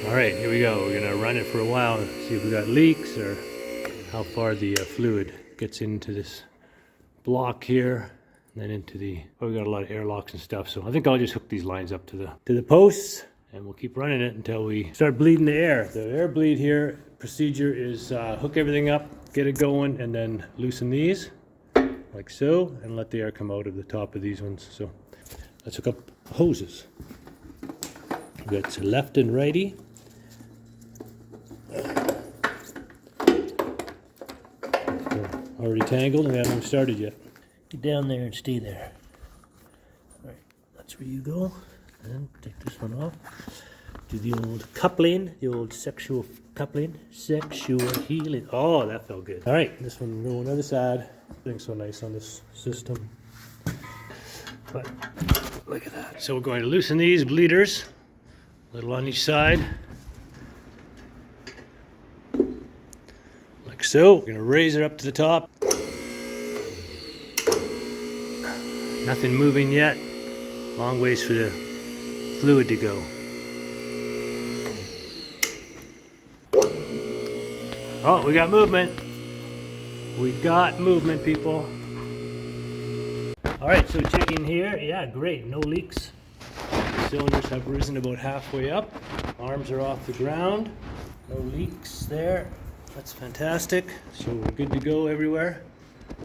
All right, here we go. We're gonna run it for a while and see if we got leaks or how far the fluid gets into this block here. And then into the, we got a lot of airlocks and stuff, so I think I'll just hook these lines up to the posts, and we'll keep running it until we start bleeding the air. The air bleed here procedure is hook everything up, get it going, and then loosen these like so, and let the air come out of the top of these ones. So let's hook up hoses. We've got left and righty. already tangled and we haven't even started yet. Get down there and stay there. All right, that's where you go. And take this one off. Do the old coupling, the old sexual coupling, sexual healing. Oh, that felt good. All right, this one will go on the other side. Everything's so nice on this system. But look at that. So we're going to loosen these bleeders, a little on each side. Like so. We're going to raise it up to the top. Nothing moving yet. Long ways for the fluid to go. Oh, we got movement. We got movement, people. All right, so checking here. Yeah, great, no leaks. Cylinders have risen about halfway up. Arms are off the ground. No leaks there. That's fantastic. So we're good to go everywhere.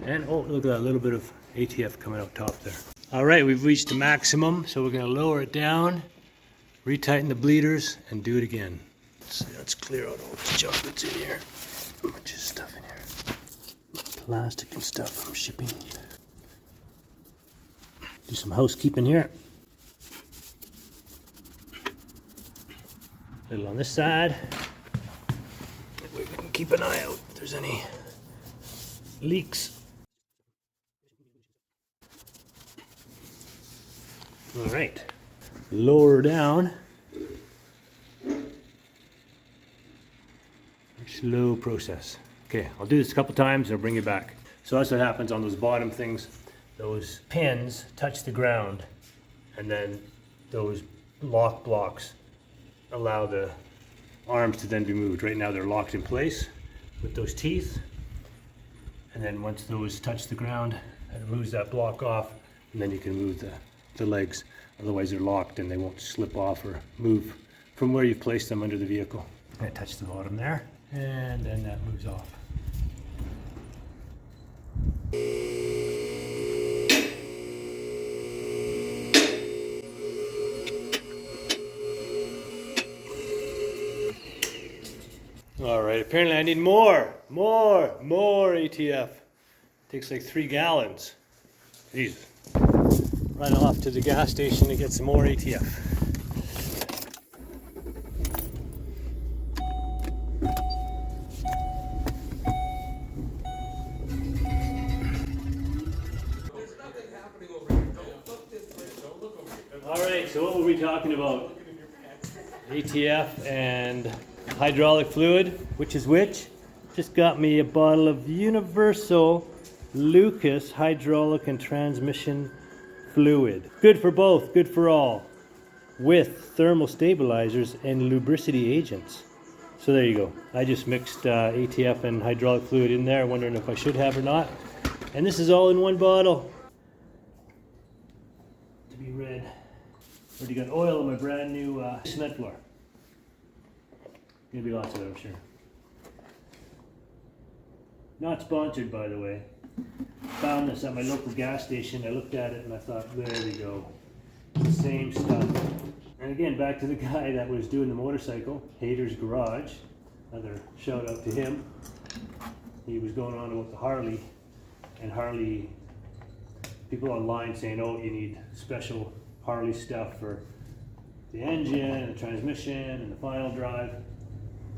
And oh, look at that little bit of ATF coming out top there. All right, we've reached the maximum, so we're gonna lower it down, retighten the bleeders, and do it again. Let's clear out all the junk that's in here. A bunch of stuff in here. Plastic and stuff from shipping. Do some housekeeping here. A little on this side. That way we can keep an eye out if there's any leaks. All right, lower down. Slow process. Okay, I'll do this a couple times and I'll bring it back. So that's what happens on those bottom things. Those pins touch the ground and then those lock blocks allow the arms to then be moved. Right now they're locked in place with those teeth. And then once those touch the ground, it moves that block off and then you can move the legs. Otherwise they're locked and they won't slip off or move from where you've placed them under the vehicle. I touch the bottom there. And then that moves off. All right, apparently I need more ATF. Takes like 3 gallons. Jesus. Run off to the gas station to get some more ATF. So what were we talking about? ATF and hydraulic fluid, which is which? Just got me a bottle of Universal Lucas hydraulic and transmission fluid. Good for both, good for all, with thermal stabilizers and lubricity agents. So there you go. I just mixed ATF and hydraulic fluid in there, wondering if I should have or not. And this is all in one bottle. To be read. Already got oil on my brand new cement floor. Gonna be lots of it, I'm sure. Not sponsored, by the way. Found this at my local gas station. I looked at it and I thought, there we go. Same stuff. And again, back to the guy that was doing the motorcycle, Hater's Garage. Another shout out to him. He was going on about the Harley, and Harley, people online saying, oh, you need special Harley stuff for the engine and the transmission and the final drive,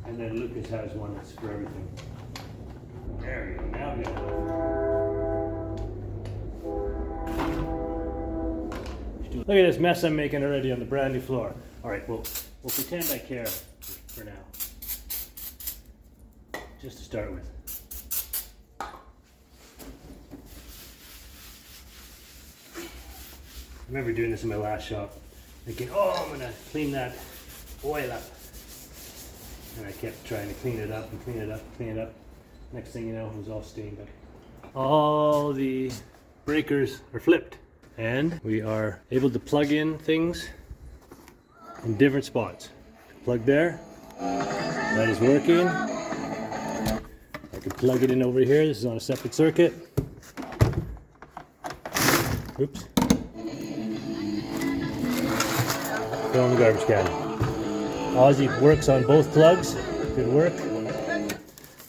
and then Lucas has one that's for everything. There we go. Now we got it. Look at this mess I'm making already on the brand new floor. All right, we'll pretend I care for now, just to start with. I remember doing this in my last shop, thinking, oh, I'm gonna clean that oil up. And I kept trying to clean it up and clean it up and clean it up. Next thing you know, it was all stained up. All the breakers are flipped. And we are able to plug in things in different spots. Plug there, that is working. I can plug it in over here. This is on a separate circuit. Oops. Throw in the garbage can. Aussie works on both plugs. Good work.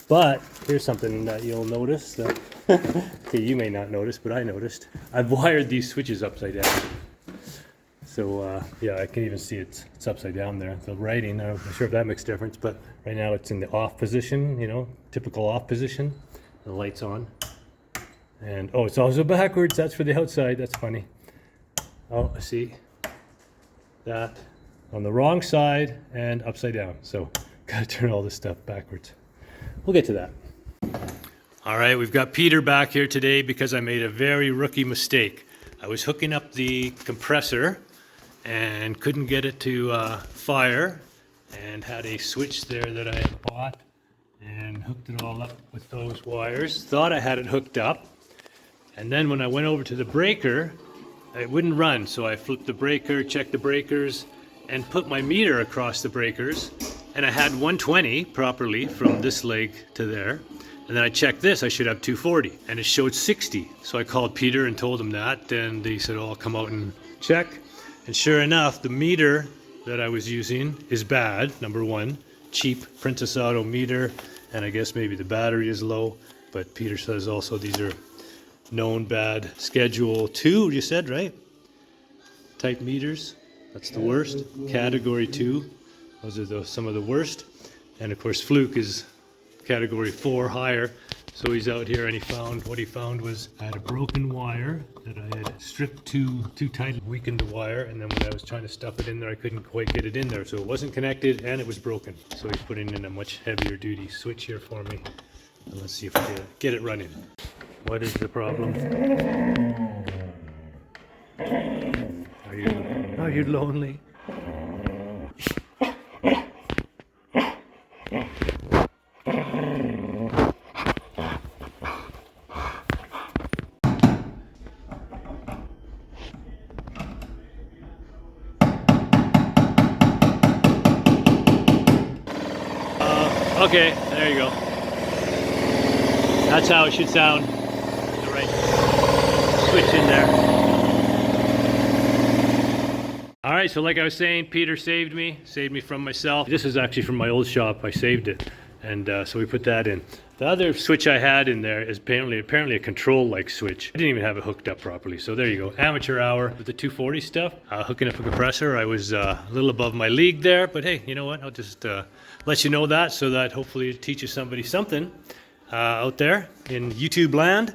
But here's something that you'll notice, that Okay, you may not notice, but I noticed. I've wired these switches upside down. So yeah, I can even see it's upside down there. The writing, I'm not sure if that makes a difference, but right now it's in the off position, you know, typical off position. The light's on. And oh, it's also backwards. That's for the outside. That's funny. Oh, I see that on the wrong side and upside down. So gotta turn all this stuff backwards. We'll get to that. All right, we've got Peter back here today because I made a very rookie mistake. I was hooking up the compressor and couldn't get it to fire, and had a switch there that I had bought and hooked it all up with those wires. Thought I had it hooked up, and then when I went over to the breaker, it wouldn't run. So I flipped the breaker, checked the breakers, and put my meter across the breakers, and I had 120 properly from this leg to there. And then I checked this, I should have 240, and it showed 60. So I called Peter and told him that, and he said, oh, I'll come out and check. And sure enough, the meter that I was using is bad, number one. Cheap Princess Auto meter, and I guess maybe the battery is low. But Peter says also these are known bad. Schedule 2, you said, right? Type meters, that's the worst. Category 2, those are some of the worst. And of course, Fluke is Category 4 higher. So he's out here, and what he found was I had a broken wire that I had stripped too tight, weakened the wire, and then when I was trying to stuff it in there, I couldn't quite get it in there. So it wasn't connected and it was broken. So he's putting in a much heavier duty switch here for me. And let's see if we can get it running. What is the problem? Are you lonely? Okay, there you go. That's how it should sound. The right switch in there. All right, so like I was saying, Peter saved me from myself. This is actually from my old shop. I saved it, and so we put that in. The other switch I had in there is apparently a control-like switch. I didn't even have it hooked up properly. So there you go, amateur hour with the 240 stuff. Hooking up a compressor, I was a little above my league there, but hey, you know what? I'll just let you know that, so that hopefully it teaches somebody something out there in YouTube land.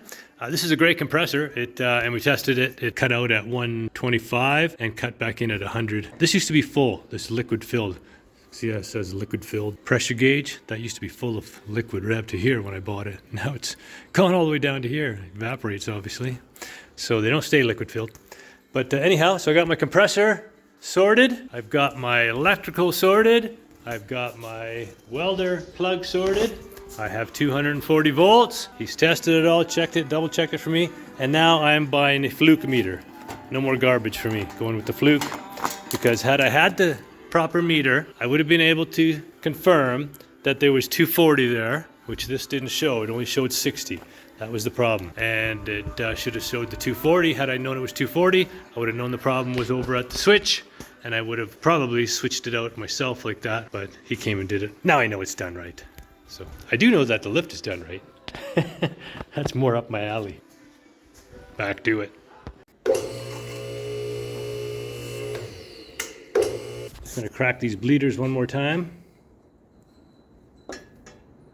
This is a great compressor. And we tested it. It cut out at 125 and cut back in at 100. This used to be full. This liquid filled. See how it says liquid filled pressure gauge? That used to be full of liquid right up to here when I bought it. Now it's gone all the way down to here. It evaporates, obviously. So they don't stay liquid filled. But anyhow, so I got my compressor sorted. I've got my electrical sorted. I've got my welder plug sorted. I have 240 volts. He's tested it all, checked it, double checked it for me. And now I'm buying a Fluke meter. No more garbage for me, going with the Fluke. Because had I had the proper meter, I would have been able to confirm that there was 240 there, which this didn't show. It only showed 60. That was the problem. And it should have showed the 240. Had I known it was 240, I would have known the problem was over at the switch, and I would have probably switched it out myself like that, but he came and did it. Now I know it's done right. So I do know that the lift is done right. That's more up my alley. Back to it. I'm gonna crack these bleeders one more time.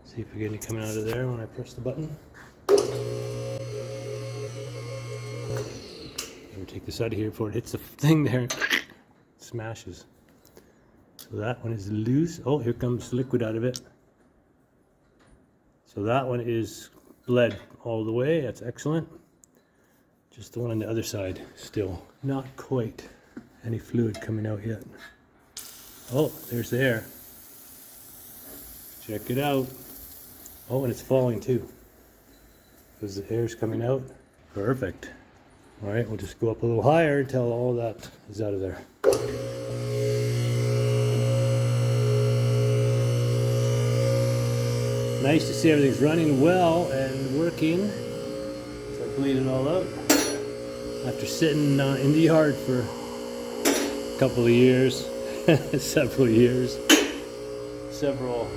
See if we get any coming out of there when I press the button. Never take this out of here before it hits the thing there. It smashes. So that one is loose. Oh, here comes liquid out of it. So that one is bled all the way. That's excellent. Just the one on the other side, still not quite any fluid coming out yet. Oh, there's the air. Check it out. Oh, and it's falling too, because the air's coming out. Perfect. All right, we'll just go up a little higher until all that is out of there. Nice to see everything's running well and working. So I bleed it all out. After sitting in the yard for a couple of years. Several years, several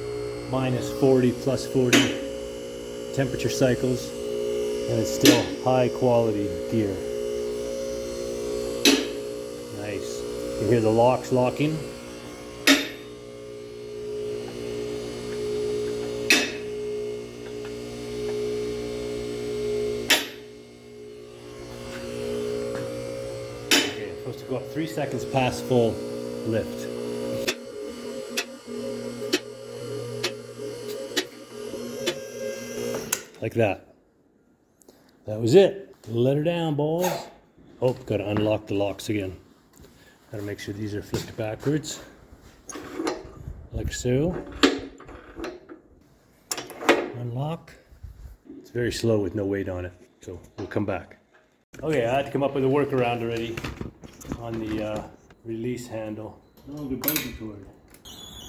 minus 40, plus 40 temperature cycles. And it's still high quality gear. Nice. You hear the locks locking. Okay, supposed to go up 3 seconds past full lift. Like that. That was it. Let her down, boys. Oh, gotta unlock the locks again. Gotta make sure these are flipped backwards. Like so. Unlock. It's very slow with no weight on it, so we'll come back. Okay, I had to come up with a workaround already on the release handle. Oh, the bungee cord.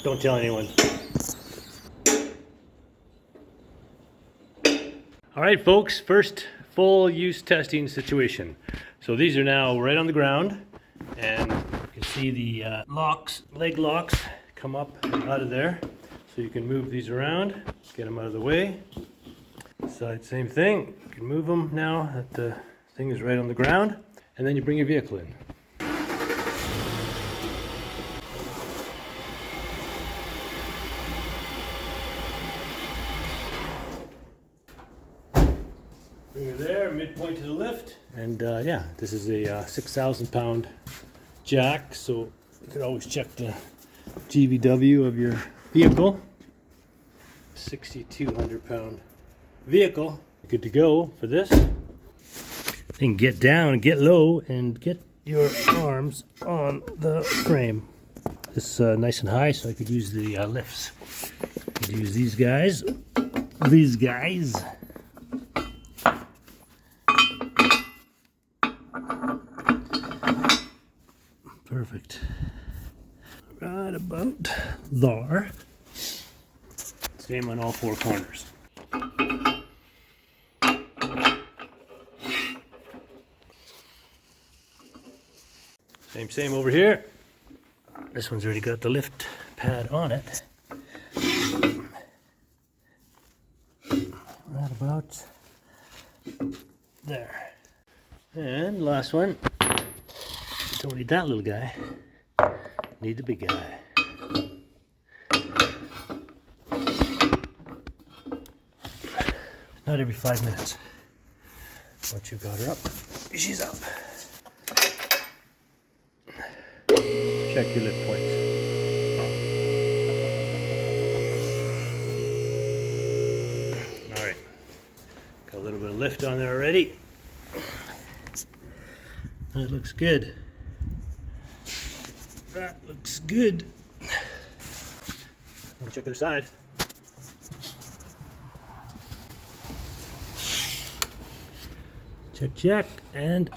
Don't tell anyone. All right, folks, first full use testing situation. So these are now right on the ground, and you can see the locks, leg locks, come up out of there. So you can move these around, get them out of the way. Side, same thing. You can move them now that the thing is right on the ground, and then you bring your vehicle in. Bring her there, midpoint to the lift. And yeah, this is a 6,000 pound jack, so you could always check the GVW of your vehicle. 6,200 pound vehicle. Good to go for this. Then get down, get low, and get your arms on the frame. This is nice and high, so I could use the lifts. I could use these guys. These guys. Perfect. Right about there. Same on all four corners. Same over here. This one's already got the lift pad on it. Right about there. And last one. Don't need that little guy. Need the big guy. Not every 5 minutes. Once you've got her up, she's up. Check your lift points. All right. Got a little bit of lift on there already. That looks good. That looks good. Check the other side. Check, and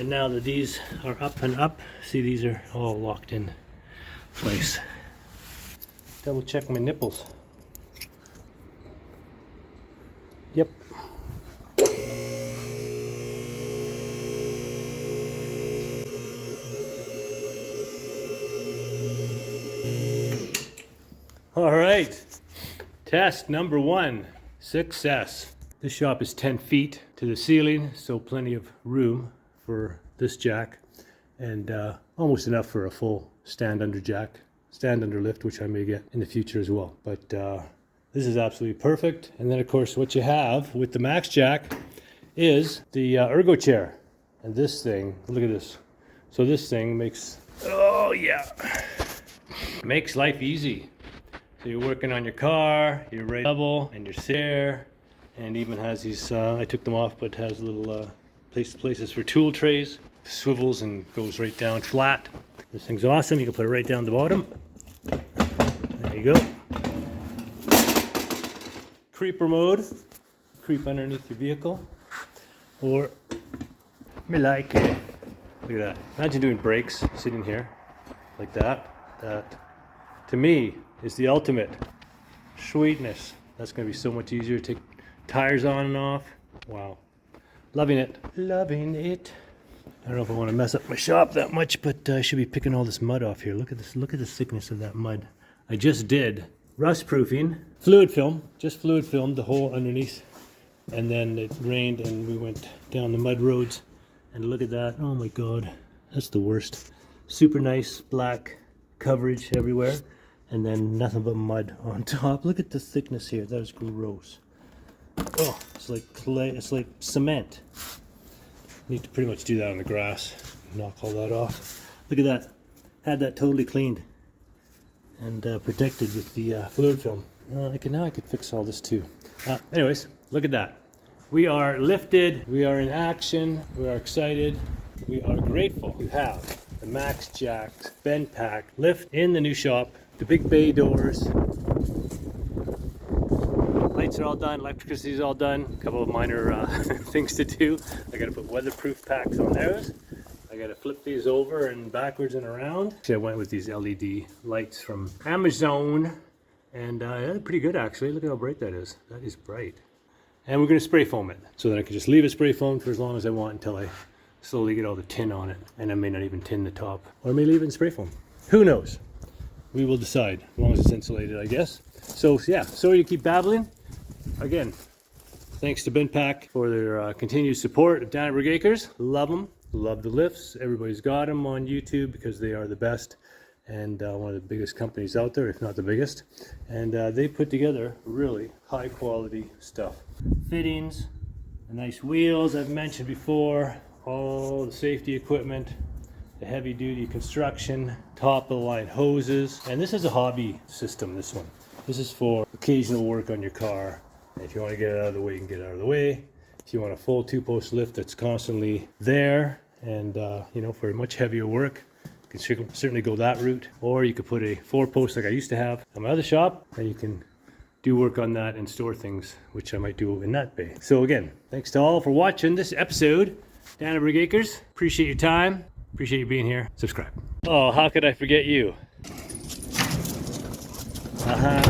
now that these are up and up, see, these are all locked in place. Double check my nipples. Yep. All right, test number 1, success. This shop is 10 feet to the ceiling, so plenty of room for this jack, and almost enough for a full stand under lift, which I may get in the future as well. But this is absolutely perfect. And then of course what you have with the MaxJax is the ergo chair. And this thing, look at this. So this thing makes, oh yeah, makes life easy. So you're working on your car, you're right level, and you're there, and even has these, I took them off, but has little places for tool trays, swivels and goes right down flat. This thing's awesome. You can put it right down the bottom. There you go. Creeper mode, creep underneath your vehicle, or me like it. Look at that. Imagine doing brakes sitting here like that. That to me is the ultimate sweetness. That's going to be so much easier to take tires on and off. Wow. Loving it. Loving it. I don't know if I want to mess up my shop that much, but I should be picking all this mud off here. Look at this. Look at the thickness of that mud. I just did rust proofing, fluid film, just fluid filmed the hole underneath and then it rained and we went down the mud roads. And look at that. Oh my God, that's the worst. Super nice black coverage everywhere, and then nothing but mud on top. Look at the thickness here. That is gross. Oh, it's like clay. It's like cement. Need to pretty much do that on the grass. Knock all that off. Look at that. Had that totally cleaned and protected with the fluid film. Now I could fix all this too. Anyways, look at that. We are lifted. We are in action. We are excited. We are grateful to have the MaxJax BendPak lift in the new shop. The big bay doors. Lights are all done. Electricity is all done. A couple of minor things to do. I got to put weatherproof packs on those. I got to flip these over and backwards and around. Actually, I went with these LED lights from Amazon, and they're pretty good actually. Look at how bright that is. That is bright. And we're going to spray foam it so that I can just leave it spray foamed for as long as I want until I slowly get all the tin on it. And I may not even tin the top, or I may leave it in spray foam. Who knows? We will decide, as long as it's insulated, I guess. So yeah, sorry to keep babbling. Again, thanks to BendPak for their continued support of Dannebrog Acres. Love them. Love the lifts. Everybody's got them on YouTube because they are the best and one of the biggest companies out there, if not the biggest. And they put together really high quality stuff. Fittings, the nice wheels I've mentioned before, all the safety equipment, the heavy duty construction, top of the line hoses. And this is a hobby system, this one. This is for occasional work on your car. And if you want to get it out of the way, you can get it out of the way. If you want a full 2-post lift that's constantly there, and you know, for much heavier work, you can certainly go that route. Or you could put a 4-post like I used to have at my other shop, and you can do work on that and store things, which I might do in that bay. So again, thanks to all for watching this episode. Dannebrog Acres, appreciate your time. Appreciate you being here. Subscribe. Oh, how could I forget you? Uh-huh.